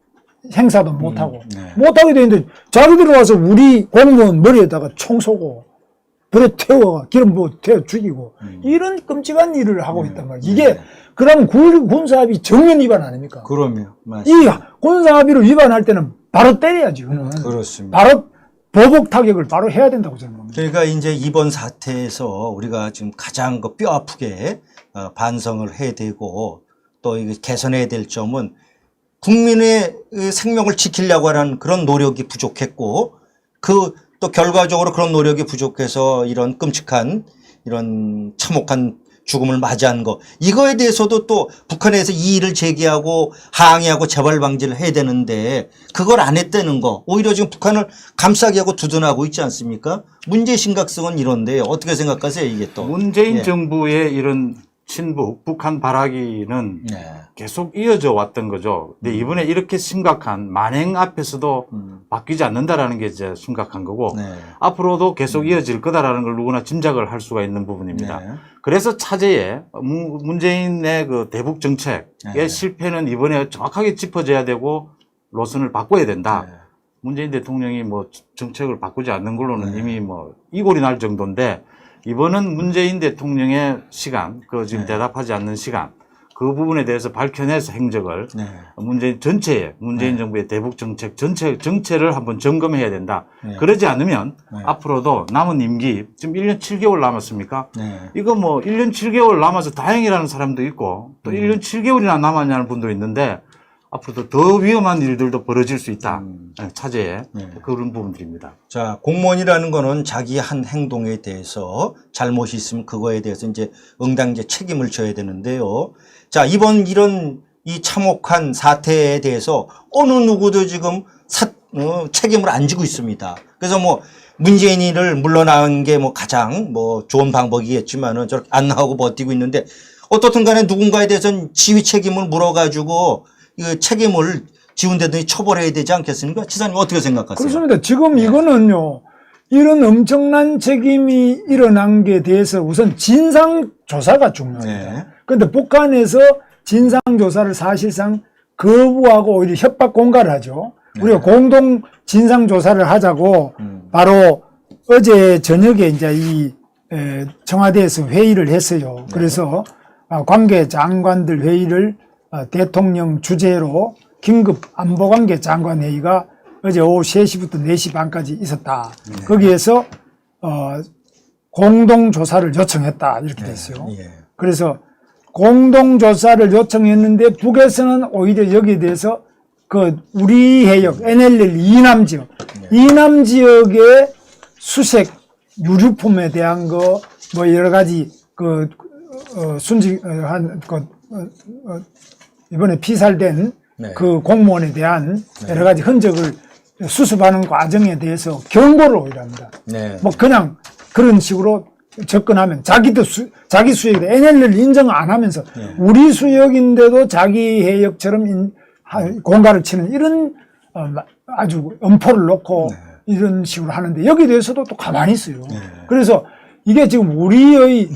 행사도 못하고 못하게 되는데 자기들이 와서 우리 공무원 머리에다가 총 쏘고 불에 태워 기름 부어 태워 죽이고 이런 끔찍한 일을 하고 있단 말이에요. 이게 그럼 군사합의 정면 위반 아닙니까? 그럼요. 이 군사합의를 위반할 때는 바로 때려야지. 그렇습니다. 바로 보복 타격을 바로 해야 된다고 저는 봅니다. 그러니까 이제 이번 사태에서 우리가 지금 가장 그 뼈 아프게 반성을 해야 되고 또 개선해야 될 점은 국민의 생명을 지키려고 하는 그런 노력이 부족했고 또 결과적으로 그런 노력이 부족해서 이런 끔찍한 이런 참혹한 죽음을 맞이한 거 이거에 대해서도 또 북한에서 이의를 제기하고 항의하고 재발 방지를 해야 되는데 그걸 안 했다는 거 오히려 지금 북한을 감싸게 하고 두둔하고 있지 않습니까? 문제의 심각성은 이런데 어떻게 생각하세요 이게 또? 문재인 예. 정부의 이런 친북 북한 발악이는 계속 이어져 왔던 거죠. 근데 이번에 이렇게 심각한 만행 앞에서도 바뀌지 않는다라는 게 이제 심각한 거고 네. 앞으로도 계속 이어질 거다라는 걸 누구나 짐작을 할 수가 있는 부분입니다. 네. 그래서 차제에 문재인의 그 대북 정책의 네. 실패는 이번에 정확하게 짚어져야 되고 노선을 바꿔야 된다. 네. 문재인 대통령이 뭐 정책을 바꾸지 않는 걸로는 이미 뭐 이골이 날 정도인데 이번은 문재인 대통령의 시간, 그 지금 대답하지 않는 시간, 그 부분에 대해서 밝혀내서 행적을 문재인 전체의 문재인 정부의 대북 정책 전체를 한번 점검해야 된다. 그러지 않으면 앞으로도 남은 임기 지금 1년 7개월 남았습니까? 이거 뭐 1년 7개월 남아서 다행이라는 사람도 있고 또 1년 7개월이나 남았냐는 분도 있는데 앞으로도 더 위험한 일들도 벌어질 수 있다. 차제에 그런 부분들입니다. 자, 공무원이라는 거는 자기 한 행동에 대해서 잘못이 있으면 그거에 대해서 이제 응당제 책임을 져야 되는데요. 자, 이번 이런 이 참혹한 사태에 대해서 어느 누구도 지금 책임을 안 지고 있습니다. 그래서 뭐 문재인이를 물러나는 게 뭐 가장 뭐 좋은 방법이겠지만은 저렇게 안 나오고 버티고 있는데 어떻든 간에 누군가에 대해서는 지휘 책임을 물어가지고 이 책임을 지운다든지 처벌해야 되지 않겠습니까? 지사님 어떻게 생각하세요? 그렇습니다. 지금 이거는요, 이런 엄청난 책임이 일어난 게 대해서 우선 진상조사가 중요합니다. 그런데 북한에서 진상조사를 사실상 거부하고 오히려 협박 공갈을 하죠. 우리가 공동 진상조사를 하자고 바로 어제 저녁에 이제 이 청와대에서 회의를 했어요. 그래서 관계 장관들 회의를 대통령 주재로 긴급 안보관계 장관 회의가 어제 오후 3시부터 4시 반까지 있었다. 거기에서 공동조사를 요청했다 이렇게 됐어요. 그래서 공동조사를 요청했는데 북에서는 오히려 여기에 대해서 그 우리 해역 NLL 이남 지역 이남 지역의 수색 유류품에 대한 거 뭐 여러 가지 그 순직한 이번에 피살된 그 공무원에 대한 여러 가지 흔적을 수습하는 과정에 대해서 경고를 오히려 합니다. 뭐 그냥 그런 식으로 접근하면 자기도 자기 수역이다. NLL 인정 안 하면서 우리 수역인데도 자기 해역처럼 공갈을 치는 이런 아주 엄포를 놓고 이런 식으로 하는데 여기에 대해서도 또 가만히 있어요. 그래서 이게 지금 우리의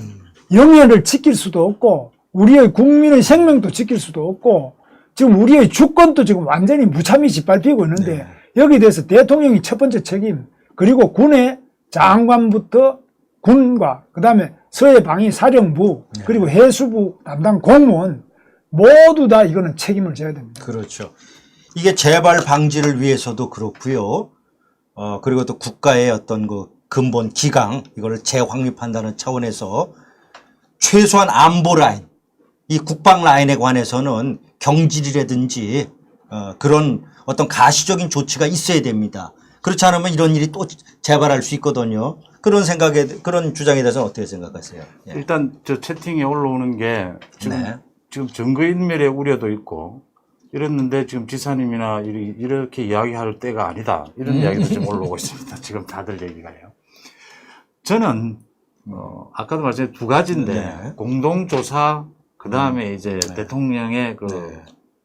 영예를 지킬 수도 없고 우리의 국민의 생명도 지킬 수도 없고 지금 우리의 주권도 지금 완전히 무참히 짓밟히고 있는데 여기에 대해서 대통령이 첫 번째 책임 그리고 군의 장관부터 군과 그다음에 서해방위 사령부 그리고 해수부 담당 공무원 모두 다 이거는 책임을 져야 됩니다. 그렇죠. 이게 재발 방지를 위해서도 그렇고요. 그리고 또 국가의 어떤 그 근본 기강 이거를 재확립한다는 차원에서 최소한 안보 라인, 이 국방 라인에 관해서는 경질이라든지 그런 어떤 가시적인 조치가 있어야 됩니다. 그렇지 않으면 이런 일이 또 재발할 수 있거든요. 그런 생각에 그런 주장에 대해서는 어떻게 생각하세요? 일단 저 채팅에 올라오는 게 지금 증거인멸의 우려도 있고 이랬는데 지금 지사님이나 이렇게 이야기할 때가 아니다 이런 이야기도 좀 올라오고 있습니다. 지금 다들 얘기가요. 저는 아까도 말씀드린 두 가지인데 공동조사 그 다음에 이제 대통령의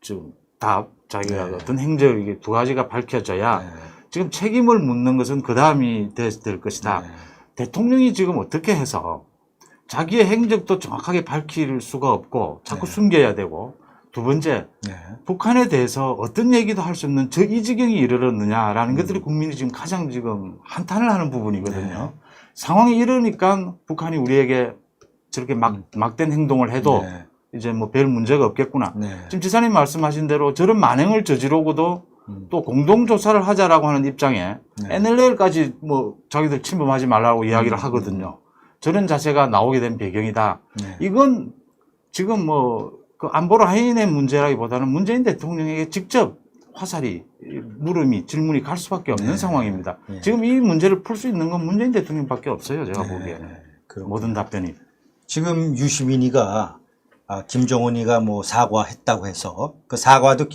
지금 답 자기가 어떤 행적 이게 두 가지가 밝혀져야 지금 책임을 묻는 것은 그 다음이 될 것이다. 대통령이 지금 어떻게 해서 자기의 행적도 정확하게 밝힐 수가 없고 자꾸 숨겨야 되고 두 번째 북한에 대해서 어떤 얘기도 할 수 없는 이 지경이 이르렀느냐라는 것들이 국민이 지금 가장 지금 한탄을 하는 부분이거든요. 상황이 이러니까 북한이 우리에게 저렇게 막된 행동을 해도 이제 뭐 별 문제가 없겠구나. 지금 지사님 말씀하신 대로 저런 만행을 저지르고도 또 공동조사를 하자라고 하는 입장에 NLL까지 뭐 자기들 침범하지 말라고 이야기를 하거든요. 저런 자세가 나오게 된 배경이다. 이건 지금 뭐 그 안보 라인의 문제라기보다는 문재인 대통령에게 직접 화살이 물음이 질문이 갈 수밖에 없는 상황입니다. 지금 이 문제를 풀 수 있는 건 문재인 대통령밖에 없어요. 제가 보기에는 모든 답변이. 지금 유시민이가 김정은이가 뭐 사과했다고 해서 그 사과도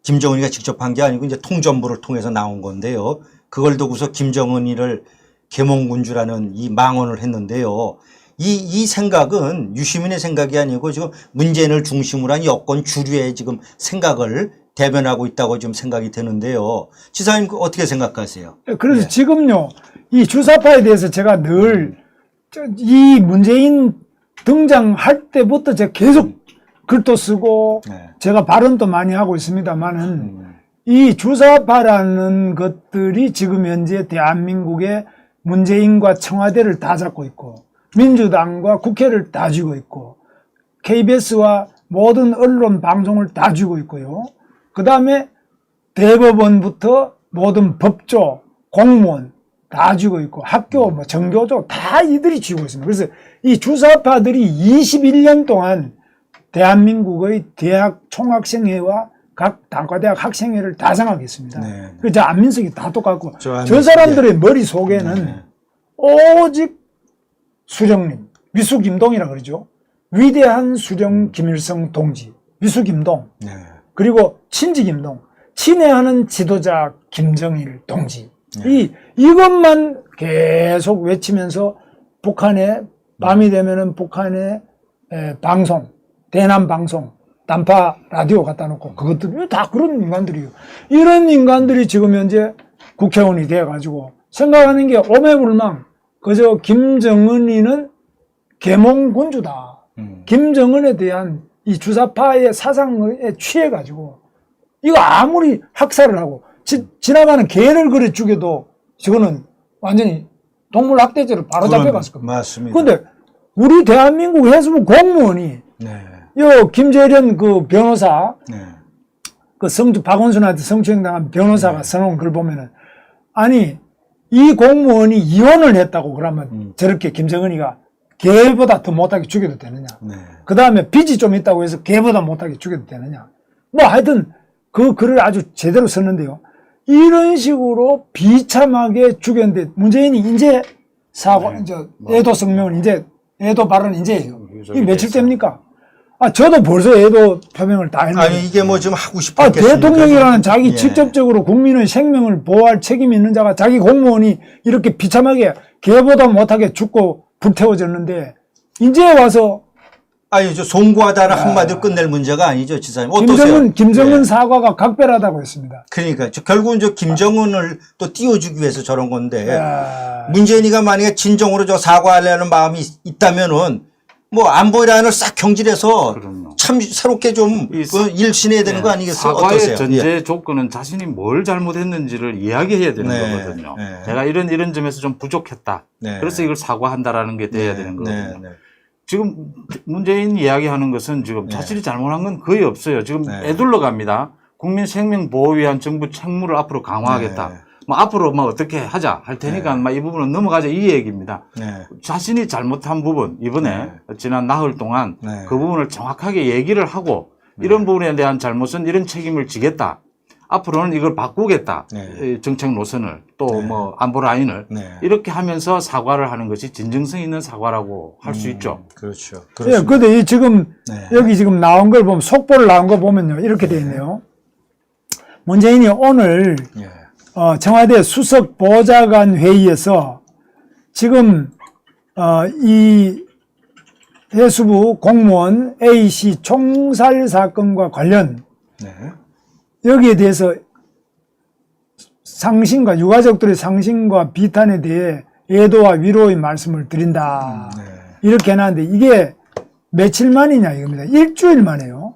김정은이가 직접 한 게 아니고 이제 통전부를 통해서 나온 건데요. 그걸 두고서 김정은이를 계몽군주라는 이 망언을 했는데요. 이 생각은 유시민의 생각이 아니고 지금 문재인을 중심으로 한 여권 주류의 지금 생각을 대변하고 있다고 좀 생각이 되는데요. 지사님 어떻게 생각하세요? 그래서 지금요, 이 주사파에 대해서 제가 늘 이 문재인 등장할 때부터 제가 계속 글도 쓰고 제가 발언도 많이 하고 있습니다만은 이 주사파라는 것들이 지금 현재 대한민국의 문재인과 청와대를 다 잡고 있고 민주당과 국회를 다 쥐고 있고 KBS와 모든 언론 방송을 다 쥐고 있고요. 그 다음에 대법원부터 모든 법조, 공무원 다 쥐고 있고 학교, 뭐 정교조 다 이들이 쥐고 있습니다. 그래서 이 주사파들이 21년 동안 대한민국의 대학 총학생회와 각 단과대학 학생회를 다 장악했습니다. 네. 그래서 안민석이 다 똑같고 저 저 사람들의 머릿속에는 오직 수령님, 위수김동이라 그러죠. 위대한 수령 김일성 동지, 위수김동. 그리고 친지김동, 친애하는 지도자 김정일 동지. 이것만 계속 외치면서 북한에 밤이 되면은 북한의 방송, 대남 방송, 단파 라디오 갖다 놓고 그것들 다 그런 인간들이에요. 이런 인간들이 지금 현재 국회의원이 돼가지고 생각하는 게 오매불망 그저 김정은이는 계몽군주다. 김정은에 대한 이 주사파의 사상에 취해가지고 이거 아무리 학살을 하고 지나가는 개를 그래 죽여도 저거는 완전히 동물학대죄를 바로 잡혀갔을 겁니다. 맞습니다. 그런데 우리 대한민국 해수부 공무원이 요 김재련 그 변호사 그 박원순한테 성추행당한 변호사가 써놓은 글 보면은 아니 이 공무원이 이혼을 했다고 그러면 저렇게 김정은이가 개보다 더 못하게 죽여도 되느냐. 그 다음에 빚이 좀 있다고 해서 개보다 못하게 죽여도 되느냐. 뭐 하여튼 그 글을 아주 제대로 썼는데요. 이런 식으로 비참하게 죽였는데 문재인이 이제 사과, 이제 애도 성명을 이제 애도 발언 이제 해요. 이게 며칠째입니까? 저도 벌써 애도 표명을 다 했는데. 아니 이게 뭐 좀 하고 싶었겠습니까? 대통령이라는 자기 직접적으로 국민의 생명을 보호할 책임이 있는 자가 자기 공무원이 이렇게 비참하게 개보다 못하게 죽고 불태워졌는데 이제 와서 아니 저 송구하다는 한마디로 끝낼 문제가 아니죠, 지사님. 어떠세요? 김정은 사과가 각별하다고 했습니다. 그러니까 결국은 저 김정은을 또 띄워주기 위해서 저런 건데 문재인이가 만약에 진정으로 저 사과하려는 마음이 있다면은 뭐 안보이란을 싹 경질해서 참 새롭게 좀 일신해야 되는 거 아니겠어요? 사과의 어떠세요? 전제 조건은 자신이 뭘 잘못했는지를 이야기해야 되는 거거든요. 내가 이런 점에서 좀 부족했다. 그래서 이걸 사과한다라는 게 돼야 되는 거거든요. 지금 문재인 이야기하는 것은 지금 자신이 잘못한 건 거의 없어요. 지금 애둘러 갑니다. 국민 생명 보호 위한 정부 책무를 앞으로 강화하겠다. 뭐 앞으로 뭐 어떻게 하자 할 테니까 이 부분은 넘어가자 이 얘기입니다. 자신이 잘못한 부분 이번에 지난 나흘 동안 그 부분을 정확하게 얘기를 하고 이런 부분에 대한 잘못은 이런 책임을 지겠다. 앞으로는 이걸 바꾸겠다. 정책 노선을 또 뭐 안보 라인을 이렇게 하면서 사과를 하는 것이 진정성 있는 사과라고 할 수 있죠. 그렇죠. 예, 근데 지금 여기 지금 나온 걸 보면 속보를 나온 거 보면요 이렇게 돼 있네요. 문재인이 오늘 청와대 수석 보좌관 회의에서 지금 이 해수부 공무원 A씨 총살 사건과 관련 여기에 대해서 상심과 유가족들의 상심과 비탄에 대해 애도와 위로의 말씀을 드린다. 이렇게 해놨는데 이게 며칠 만이냐 이겁니다. 일주일 만에요.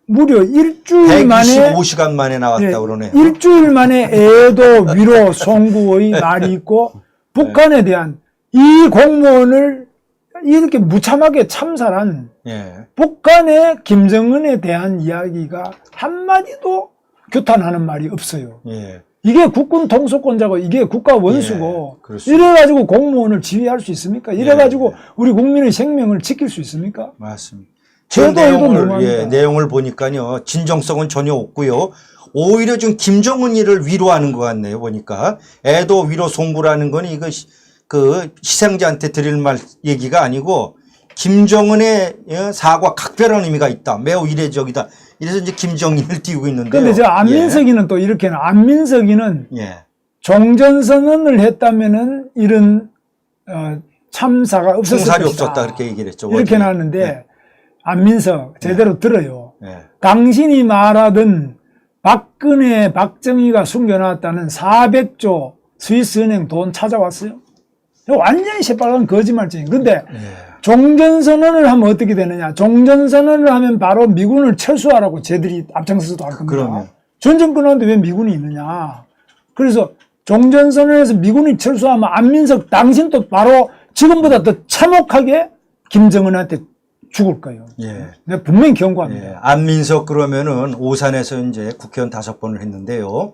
무려 일주일 만에 125시간 만에 나왔다 그러네요. 일주일 만에 애도 위로 송구의 말이 있고 북한에 대한 이 공무원을 이렇게 무참하게 참살한 북한의 김정은에 대한 이야기가 한마디도 규탄하는 말이 없어요. 이게 국군 통수권자고 이게 국가 원수고 이래가지고 공무원을 지휘할 수 있습니까? 이래가지고 우리 국민의 생명을 지킬 수 있습니까? 맞습니다. 제 내용을 보니까요 진정성은 전혀 없고요. 오히려 좀 김정은이를 위로하는 것 같네요. 보니까 애도 위로 송구라는 건 이거 그 희생자한테 드릴 말 얘기가 아니고 김정은의 사과 각별한 의미가 있다. 매우 이례적이다. 이래서 이제 김정인을 띄우고 있는데요. 그런데 저 안민석이는 또 이렇게는 안민석이는 예. 종전선언을 했다면은 이런 참사가 없었을 총살이 것이다. 없었다 그렇게 얘기를 했죠. 이렇게 어제. 나왔는데 예. 안민석 제대로 들어요. 예. 당신이 말하던 박근혜, 박정희가 숨겨놨다는 400조 스위스은행 돈 찾아왔어요? 이거 완전히 새빨간 거짓말쟁이. 근데 종전선언을 하면 어떻게 되느냐? 종전선언을 하면 바로 미군을 철수하라고 쟤들이 앞장서서 할 겁니다. 그러면. 전쟁 끝났는데 왜 미군이 있느냐? 그래서 종전선언에서 미군이 철수하면 안민석 당신도 바로 지금보다 더 참혹하게 김정은한테 죽을 거예요. 예. 내가 분명히 경고합니다. 예. 안민석 그러면은 오산에서 이제 국회의원 5번을 했는데요.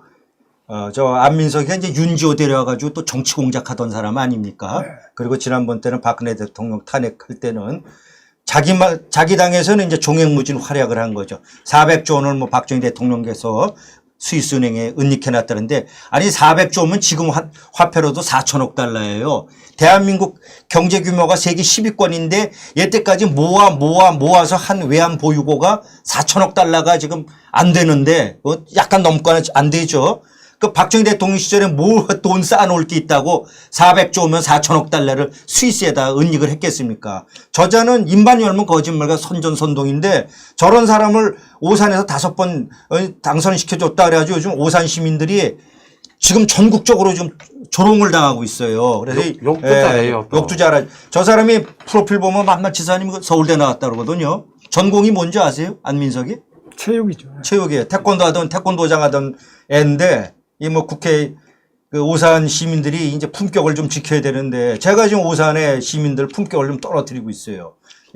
저 안민석이 이제 윤지호 데려와가지고 또 정치 공작하던 사람 아닙니까? 네. 그리고 지난번 때는 박근혜 대통령 탄핵할 때는 자기 당에서는 이제 종횡무진 활약을 한 거죠. 400조 원을 뭐 박정희 대통령께서 스위스은행에 은닉해놨다는데 아니 400조면 지금 화폐로도 4천억 달러예요. 대한민국 경제 규모가 세계 10위권인데 여태까지 모아서 한 외환 보유고가 4천억 달러가 지금 안 되는데 약간 넘거나 안 되죠. 그 박정희 대통령 시절에 뭐 돈 쌓아놓을 게 있다고 400조면 4천억 달러를 스위스에다 은닉을 했겠습니까? 저자는 입만 열면 거짓말과 선전선동인데 저런 사람을 오산에서 5번 당선시켜줬다 그래가지고 요즘 오산 시민들이 지금 전국적으로 좀 조롱을 당하고 있어요. 그래서 욕도 잘해요. 욕도 잘하죠. 저 사람이 프로필 보면 만날 지사님 서울대 나왔다 그러거든요. 전공이 뭔지 아세요? 안민석이? 체육이죠. 체육이에요. 태권도장 하던 애인데 이 뭐 국회 그 오산 시민들이 이제 품격을 좀 지켜야 되는데 제가 지금 오산의 시민들 품격을 좀 떨어뜨리고 있어요.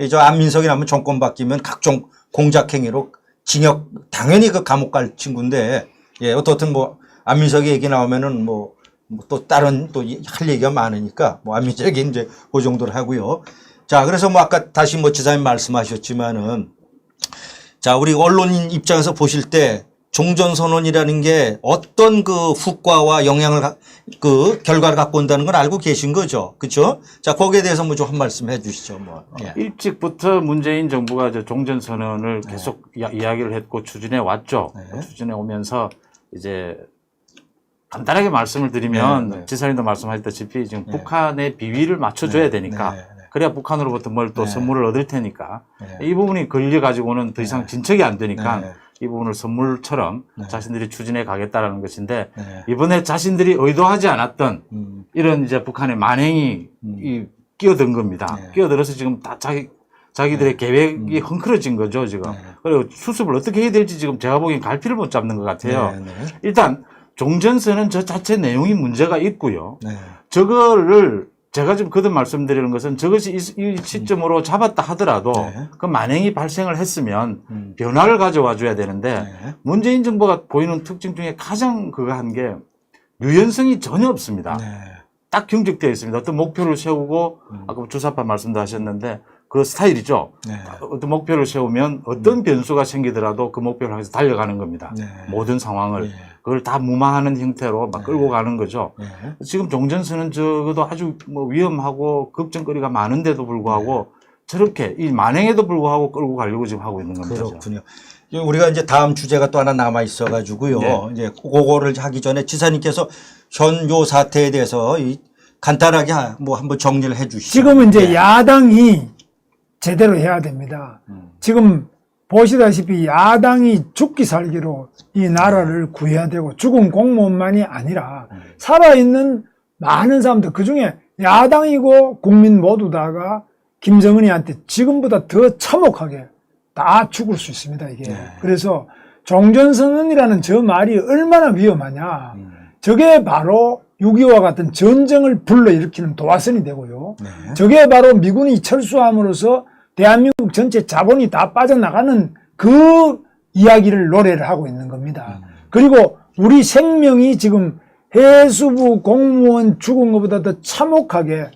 저 안민석이라면 정권 바뀌면 각종 공작행위로 징역 당연히 그 감옥 갈 친구인데 예 어떻든 뭐 안민석이 얘기 나오면은 뭐 또 다른 또 할 얘기가 많으니까 뭐 안민석이 이제 그 정도로 하고요. 자 그래서 뭐 아까 다시 뭐 지사님 말씀하셨지만은 자 우리 언론인 입장에서 보실 때 종전선언이라는 게 어떤 그 후과와 영향을 그 결과를 갖고 온다는 건 알고 계신 거죠, 그렇죠? 자 거기에 대해서 뭐 좀 한 말씀 해주시죠, 뭐. 예. 일찍부터 문재인 정부가 종전선언을 계속 이야기를 했고 추진해 왔죠. 네. 추진해 오면서 이제 간단하게 말씀을 드리면 지사님도 말씀하셨다시피 지금 북한의 비위를 맞춰줘야 되니까 그래야 북한으로부터 뭘 또 선물을 얻을 테니까 이 부분이 걸려 가지고는 더 이상 진척이 안 되니까 이 부분을 선물처럼 자신들이 추진해 가겠다라는 것인데 이번에 자신들이 의도하지 않았던 이런 이제 북한의 만행이 끼어든 겁니다. 끼어들어서 지금 다 자기들의 계획이 헝클어진 거죠, 지금. 그리고 수습을 어떻게 해야 될지 지금 제가 보기엔 갈피를 못 잡는 것 같아요. 일단 종전선언 저 자체 내용이 문제가 있고요. 저거를 제가 지금 거듭 말씀드리는 것은 저것이 이 시점으로 잡았다 하더라도 그 만행이 발생을 했으면 변화를 가져와 줘야 되는데 문재인 정부가 보이는 특징 중에 가장 그거 한 게 유연성이 전혀 없습니다. 딱 경직되어 있습니다. 어떤 목표를 세우고 아까 주사파 말씀도 하셨는데 그 스타일이죠. 어떤 목표를 세우면 어떤 변수가 생기더라도 그 목표를 향해서 달려가는 겁니다. 모든 상황을. 그걸 다 무마하는 형태로 막 끌고 가는 거죠. 지금 종전선언 적어도 아주 뭐 위험하고 걱정거리가 많은데도 불구하고 저렇게 이 만행에도 불구하고 끌고 가려고 지금 하고 있는 겁니다. 그렇군요. 우리가 이제 다음 주제가 또 하나 남아 있어가지고요. 이제 그거를 하기 전에 지사님께서 현 요 사태에 대해서 간단하게 뭐 한번 정리를 해 주시죠. 지금은 이제 야당이 제대로 해야 됩니다. 지금 보시다시피 야당이 죽기 살기로 이 나라를 구해야 되고 죽은 공무원만이 아니라 살아있는 많은 사람들 그중에 야당이고 국민 모두 다가 김정은이한테 지금보다 더 참혹하게 다 죽을 수 있습니다, 이게. 그래서 종전선언이라는 저 말이 얼마나 위험하냐. 저게 바로 6.25와 같은 전쟁을 불러일으키는 도화선이 되고요. 저게 바로 미군이 철수함으로써 대한민국 전체 자본이 다 빠져나가는 그 이야기를 노래를 하고 있는 겁니다. 그리고 우리 생명이 지금 해수부 공무원 죽은 것보다 더 참혹하게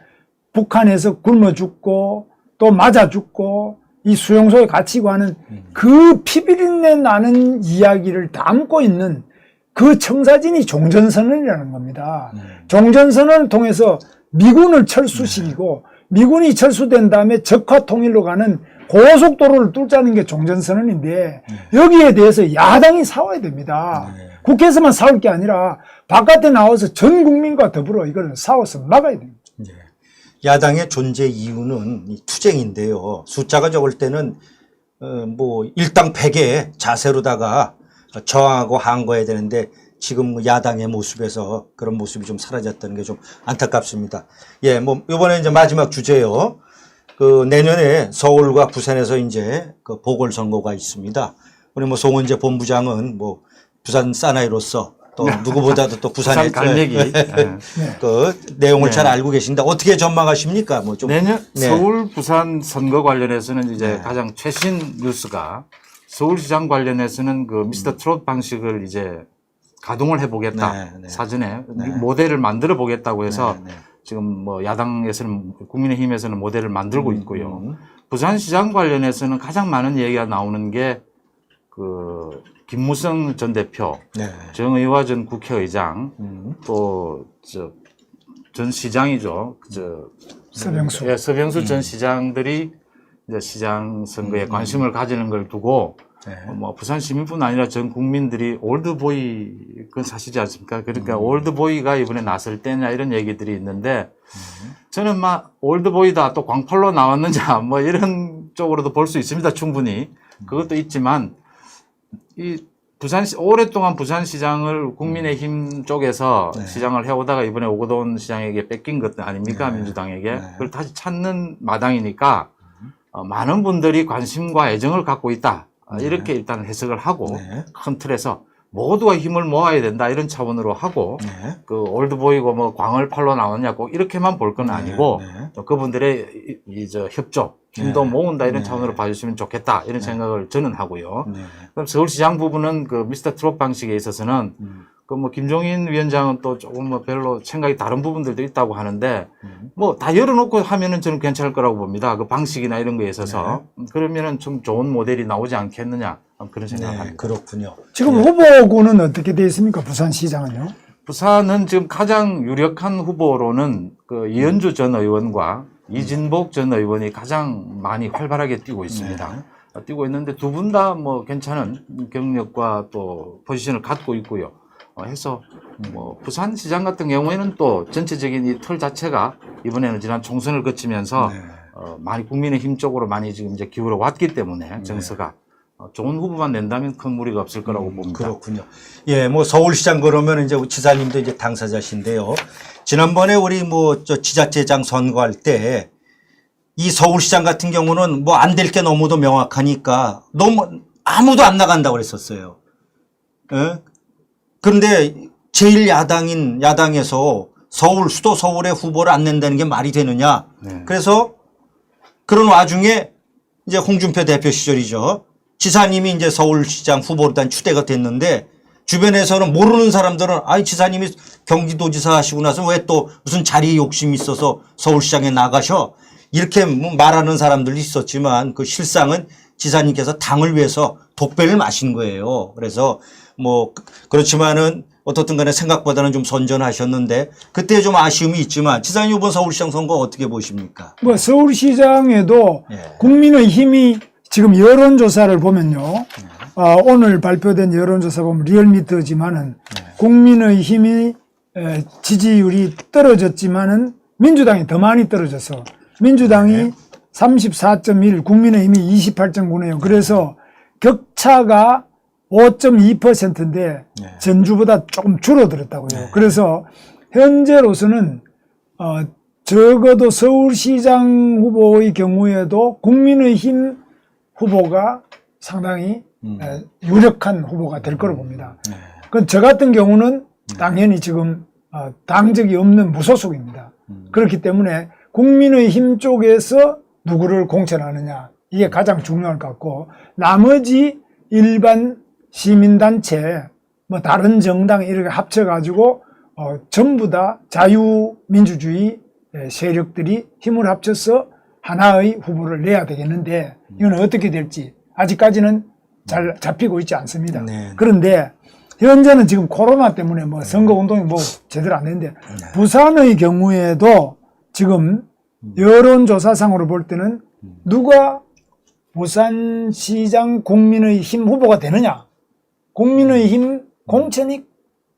북한에서 굶어 죽고 또 맞아 죽고 이 수용소에 갇히고 하는 그 피비린내 나는 이야기를 담고 있는 그 청사진이 종전선언이라는 겁니다. 종전선언을 통해서 미군을 철수시키고 미군이 철수된 다음에 적화 통일로 가는 고속도로를 뚫자는 게 종전선언인데 여기에 대해서 야당이 싸워야 됩니다. 국회에서만 싸울 게 아니라 바깥에 나와서 전 국민과 더불어 이걸 싸워서 막아야 됩니다. 야당의 존재 이유는 이 투쟁인데요. 숫자가 적을 때는 뭐 일당백의 자세로다가 저항하고 항거해야 되는데 지금 야당의 모습에서 그런 모습이 좀 사라졌다는 게 좀 안타깝습니다. 예, 뭐 이번에 이제 마지막 주제요. 그 내년에 서울과 부산에서 이제 그 보궐선거가 있습니다. 우리 뭐 송은재 본부장은 뭐 부산 사나이로서 또 누구보다도 또 부산의 부산 갈매기 그 내용을 잘 알고 계신다. 어떻게 전망하십니까? 뭐 좀 내년 서울 부산 선거 관련해서는 이제 가장 최신 뉴스가 서울시장 관련해서는 그 미스터 트롯 방식을 이제 가동을 해보겠다. 사전에 모델을 만들어 보겠다고 해서 지금 뭐 야당에서는 국민의힘에서는 모델을 만들고 있고요. 부산시장 관련해서는 가장 많은 얘기가 나오는 게 그 김무성 전 대표, 정의화 전 국회의장, 또 전 시장이죠. 서병수. 예, 서병수 전 시장들이 이제 시장 선거에 관심을 가지는 걸 두고 뭐 부산 시민뿐 아니라 전 국민들이 올드보이 그건 사실이지 않습니까? 그러니까 올드보이가 이번에 나설 때냐 이런 얘기들이 있는데 저는 막 올드보이다 또 광팔로 나왔느냐 뭐 이런 쪽으로도 볼 수 있습니다. 충분히 그것도 있지만 이 오랫동안 부산시장을 국민의힘 쪽에서 시장을 해오다가 이번에 오거돈 시장에게 뺏긴 것 아닙니까? 민주당에게. 그걸 다시 찾는 마당이니까 많은 분들이 관심과 애정을 갖고 있다. 이렇게 일단 해석을 하고 큰 틀에서 모두가 힘을 모아야 된다 이런 차원으로 하고 그 올드보이고 뭐 광을 팔러 나왔냐 꼭 이렇게만 볼 건 아니고 또 그분들의 저 협조 힘도 모은다 이런 차원으로 봐주시면 좋겠다 이런 생각을 저는 하고요. 그럼 서울시장 부분은 그 미스터 트롯 방식에 있어서는 그 뭐 김종인 위원장은 또 조금 뭐 별로 생각이 다른 부분들도 있다고 하는데 뭐 다 열어놓고 하면은 저는 괜찮을 거라고 봅니다. 그 방식이나 이런 거에 있어서 그러면은 좀 좋은 모델이 나오지 않겠느냐 그런 생각을 합니다. 그렇군요. 지금 후보군은 어떻게 되어 있습니까? 부산시장은요? 부산은 지금 가장 유력한 후보로는 그 이현주 전 의원과 이진복 전 의원이 가장 많이 활발하게 뛰고 있습니다. 뛰고 있는데 두 분 다 뭐 괜찮은 경력과 또 포지션을 갖고 있고요. 해서 뭐 부산시장 같은 경우에는 또 전체적인 이 틀 자체가 이번에는 지난 총선을 거치면서 많이 국민의힘 쪽으로 많이 지금 이제 기울어 왔기 때문에 정서가 좋은 후보만 낸다면 큰 무리가 없을 거라고 봅니다. 그렇군요. 예, 뭐 서울시장 그러면 이제 지사님도 이제 당사자신데요. 지난번에 우리 뭐 저 지자체장 선거할 때 이 서울시장 같은 경우는 뭐 안 될 게 너무도 명확하니까 너무 아무도 안 나간다고 그랬었어요. 예? 그런데 제일 야당에서 수도 서울의 후보를 안 낸다는 게 말이 되느냐. 그래서 그런 와중에 이제 홍준표 대표 시절이죠. 지사님이 이제 서울시장 후보로 단 추대가 됐는데 주변에서는 모르는 사람들은 아이 지사님이 경기도지사 하시고 나서 왜 또 무슨 자리 욕심이 있어서 서울시장에 나가셔 이렇게 말하는 사람들도 있었지만 그 실상은 지사님께서 당을 위해서 독배를 마신 거예요. 그래서 뭐 그렇지만은 어떻든 간에 생각보다는 좀 선전하셨는데 그때 좀 아쉬움이 있지만 지사님 이번 서울시장 선거 어떻게 보십니까? 뭐 서울시장에도 국민의힘이 지금 여론조사를 보면요. 오늘 발표된 여론조사 보면 리얼미터지만은 국민의힘이 지지율이 떨어졌지만은 민주당이 더 많이 떨어져서 민주당이 34.1, 국민의힘이 28.9네요. 그래서 격차가 5.2%인데 전주보다 조금 줄어들었다고요. 그래서 현재로서는 적어도 서울시장 후보의 경우에도 국민의힘 후보가 상당히 유력한 후보가 될 거로 봅니다. 그건 저 같은 경우는 당연히 지금 당적이 없는 무소속입니다. 그렇기 때문에 국민의힘 쪽에서 누구를 공천하느냐 이게 가장 중요할 것 같고 나머지 일반 시민단체 뭐 다른 정당 이렇게 합쳐가지고 전부 다 자유민주주의 세력들이 힘을 합쳐서 하나의 후보를 내야 되겠는데 이건 어떻게 될지 아직까지는 잘 잡히고 있지 않습니다. 그런데 현재는 지금 코로나 때문에 뭐 선거운동이 뭐 제대로 안 되는데 부산의 경우에도 지금 여론조사상으로 볼 때는 누가 부산시장 국민의힘 후보가 되느냐. 국민의힘 공천이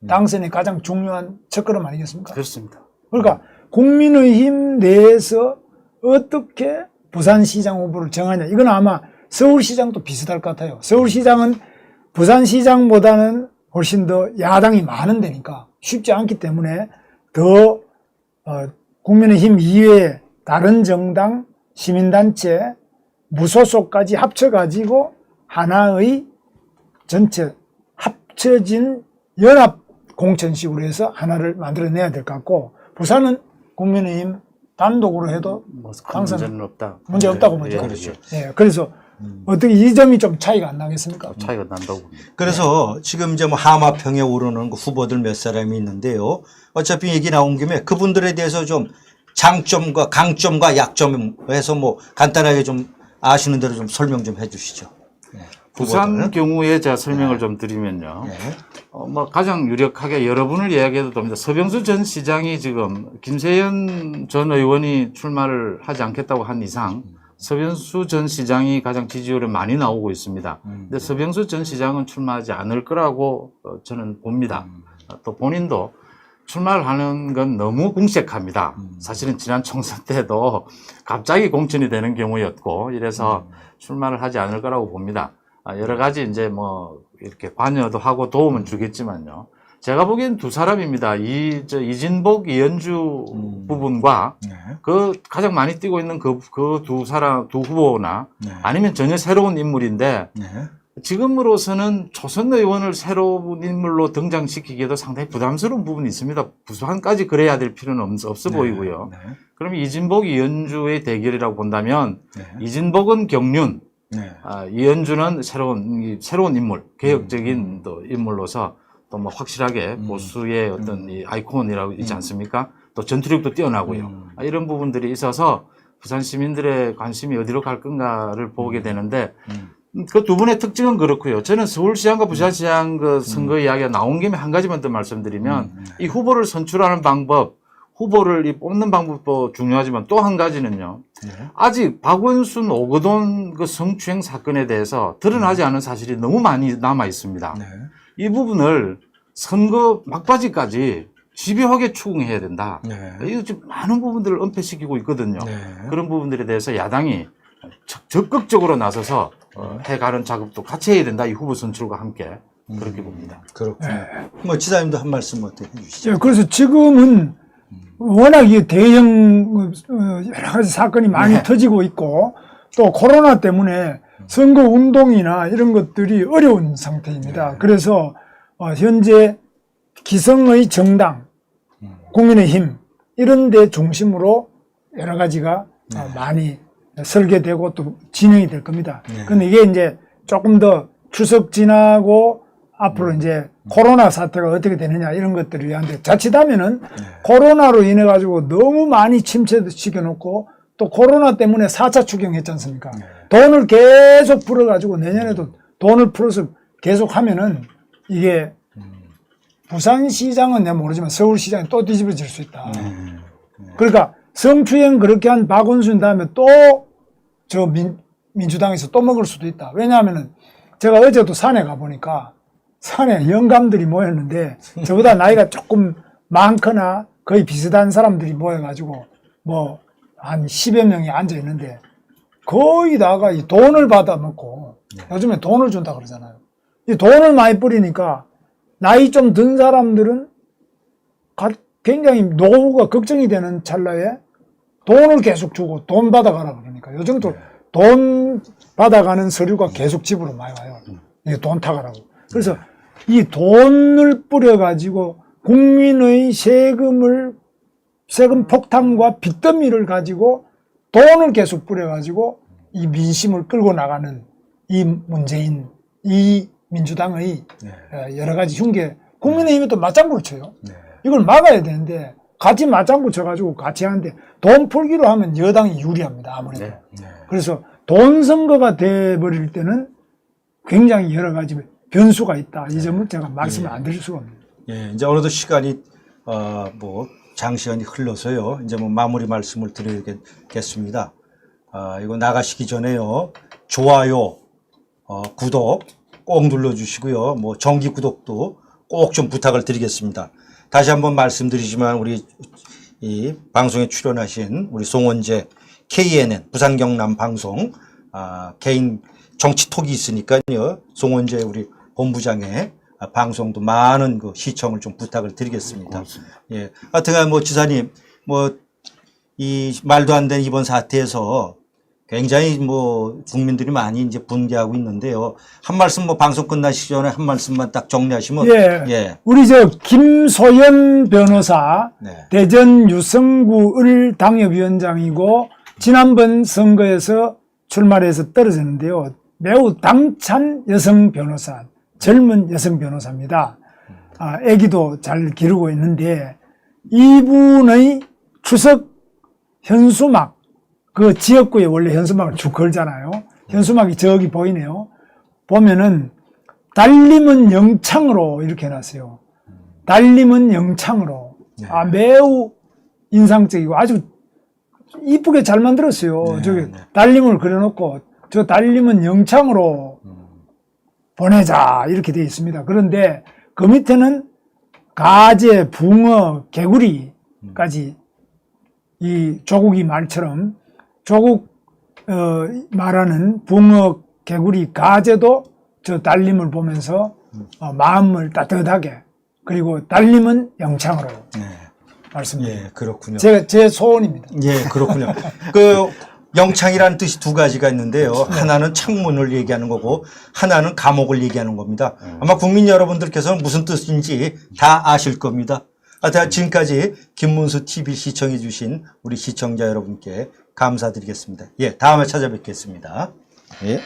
당선의 가장 중요한 첫걸음 아니겠습니까? 그렇습니다. 그러니까 국민의힘 내에서 어떻게 부산시장 후보를 정하냐. 이건 아마 서울시장도 비슷할 것 같아요. 서울시장은 부산시장보다는 훨씬 더 야당이 많은 데니까 쉽지 않기 때문에 더 국민의힘 이외에 다른 정당, 시민단체, 무소속까지 합쳐가지고 하나의 전체 합쳐진 연합 공천식으로 해서 하나를 만들어내야 될 것 같고, 부산은 국민의힘 단독으로 해도 당선 문제는 없다. 문제 없다고 보죠. 그렇죠. 예, 그래서 어떻게 이 점이 좀 차이가 안 나겠습니까? 차이가 난다고 봅니다. 그래서 지금 이제 뭐 하마평에 오르는 그 후보들 몇 사람이 있는데요. 어차피 얘기 나온 김에 그분들에 대해서 좀 장점과 강점과 약점에서 뭐 간단하게 좀 아시는 대로 좀 설명 좀 해주시죠. 부산 경우에 제가 설명을 좀 드리면요. 뭐 가장 유력하게 여러분을 이야기해도 됩니다. 서병수 전 시장이 지금 김세연 전 의원이 출마를 하지 않겠다고 한 이상 서병수 전 시장이 가장 지지율이 많이 나오고 있습니다. 근데 서병수 전 시장은 출마하지 않을 거라고 저는 봅니다. 또 본인도 출마를 하는 건 너무 궁색합니다. 사실은 지난 총선 때도 갑자기 공천이 되는 경우였고 이래서 출마를 하지 않을 거라고 봅니다. 여러 가지 이제 뭐 이렇게 관여도 하고 도움은 주겠지만요. 제가 보기엔 두 사람입니다. 이진복, 이현주 부분과 그 가장 많이 뛰고 있는 그 두 사람, 두 후보나 아니면 전혀 새로운 인물인데 지금으로서는 초선 의원을 새로운 인물로 등장시키기에도 상당히 부담스러운 부분이 있습니다. 부산까지 그래야 될 필요는 없어 보이고요. 그럼 이진복, 이현주의 대결이라고 본다면 이진복은 경륜, 이현주는 새로운 인물, 개혁적인 또 인물로서 또 뭐 확실하게 보수의 어떤 이 아이콘이라고 있지 않습니까? 또 전투력도 뛰어나고요. 이런 부분들이 있어서 부산 시민들의 관심이 어디로 갈 건가를 보게 되는데 그 두 분의 특징은 그렇고요. 저는 서울시장과 부산시장 그 선거 이야기가 나온 김에 한 가지만 더 말씀드리면 이 후보를 선출하는 방법, 후보를 이 뽑는 방법도 중요하지만 또 한 가지는요. 아직 박원순 오거돈 그 성추행 사건에 대해서 드러나지 않은 사실이 너무 많이 남아 있습니다. 이 부분을 선거 막바지까지 집요하게 추궁해야 된다. 이거 지금 많은 부분들을 은폐시키고 있거든요. 그런 부분들에 대해서 야당이 적극적으로 나서서 해가는 작업도 같이 해야 된다. 이 후보 선출과 함께 그렇게 봅니다. 그렇군요. 뭐 지사님도 한 말씀 어떻게 해주시죠? 그래서 지금은 워낙 이 대형 여러 가지 사건이 많이 터지고 있고 또 코로나 때문에 선거 운동이나 이런 것들이 어려운 상태입니다. 그래서 현재 기성의 정당, 국민의힘 이런 데 중심으로 여러 가지가 많이 설계되고 또 진행이 될 겁니다. 그런데 이게 이제 조금 더 추석 지나고 앞으로 이제 코로나 사태가 어떻게 되느냐 이런 것들을 위한데 자칫하면은 코로나로 인해 가지고 너무 많이 침체시켜 놓고 또 코로나 때문에 4차 추경했지 않습니까? 돈을 계속 풀어 가지고 내년에도 돈을 풀어서 계속 하면은 이게 부산시장은 내가 모르지만 서울시장이 또 뒤집어질 수 있다. 그러니까 성추행 그렇게 한 박원순 다음에 또 저 민주당에서 또 먹을 수도 있다. 왜냐하면은 제가 어제도 산에 가보니까 산에 영감들이 모였는데 저보다 나이가 조금 많거나 거의 비슷한 사람들이 모여가지고 뭐 한 10여 명이 앉아 있는데 거의 다가 이 돈을 받아 먹고 요즘에 돈을 준다 그러잖아요. 이 돈을 많이 뿌리니까 나이 좀 든 사람들은 굉장히 노후가 걱정이 되는 찰나에 돈을 계속 주고 돈 받아가라 그러니까 요즘도 돈 받아가는 서류가 계속 집으로 많이 와요. 이게 돈 타가라고. 그래서 이 돈을 뿌려가지고 국민의 세금 폭탄과 빚더미를 가지고 돈을 계속 뿌려가지고 이 민심을 끌고 나가는 이 문재인, 이 민주당의 여러 가지 흉계, 국민의힘이 또 맞장구를 쳐요. 이걸 막아야 되는데 같이 맞장구 쳐가지고 같이 하는데 돈 풀기로 하면 여당이 유리합니다. 아무래도. 그래서 돈 선거가 돼버릴 때는 굉장히 여러 가지 변수가 있다. 이 점을 제가 말씀을 안 드릴 수가 없습니다. 이제 어느덧 시간이 뭐 장시간이 흘러서요. 이제 뭐 마무리 말씀을 드리겠습니다. 이거 나가시기 전에요. 좋아요, 구독 꼭 눌러주시고요. 뭐 정기 구독도 꼭 좀 부탁을 드리겠습니다. 다시 한번 말씀드리지만 우리 이 방송에 출연하신 우리 송원재 KNN 부산 경남 방송 개인 정치톡이 있으니까요. 송원재 우리 본부장의 방송도 많은 그 시청을 좀 부탁을 드리겠습니다. 고맙습니다. 예. 하여튼간 뭐 지사님 뭐 이 말도 안 되는 이번 사태에서 굉장히 뭐 국민들이 많이 이제 분개하고 있는데요. 한 말씀 뭐 방송 끝나시기 전에 한 말씀만 딱 정리하시면 예. 우리 저 김소연 변호사 네. 대전 유성구 을 당협위원장이고 지난번 선거에서 출마를 해서 떨어졌는데요. 매우 당찬 여성 변호사, 젊은 여성 변호사입니다. 아기도 잘 기르고 있는데 이분의 추석 현수막, 그 지역구에 원래 현수막을 쭉 걸잖아요. 현수막이 저기 보이네요. 보면은 달림은 영창으로 이렇게 해놨어요. 달림은 영창으로. 매우 인상적이고 아주 이쁘게 잘 만들었어요. 네, 저기 네. 달림을 그려놓고 저 달림은 영창으로 보내자 이렇게 되어 있습니다. 그런데 그 밑에는 가재, 붕어, 개구리까지 이 조국이 말처럼 조국 말하는 붕어, 개구리, 가재도 저 달림을 보면서 마음을 따뜻하게 그리고 달림은 영창으로 말씀드립니다. 예, 그렇군요. 제 소원입니다. 예, 그렇군요. 그 영창이라는 뜻이 두 가지가 있는데요. 하나는 창문을 얘기하는 거고 하나는 감옥을 얘기하는 겁니다. 아마 국민 여러분들께서는 무슨 뜻인지 다 아실 겁니다. 하여튼 지금까지 김문수 TV 시청해 주신 우리 시청자 여러분께 감사드리겠습니다. 예, 다음에 찾아뵙겠습니다. 예.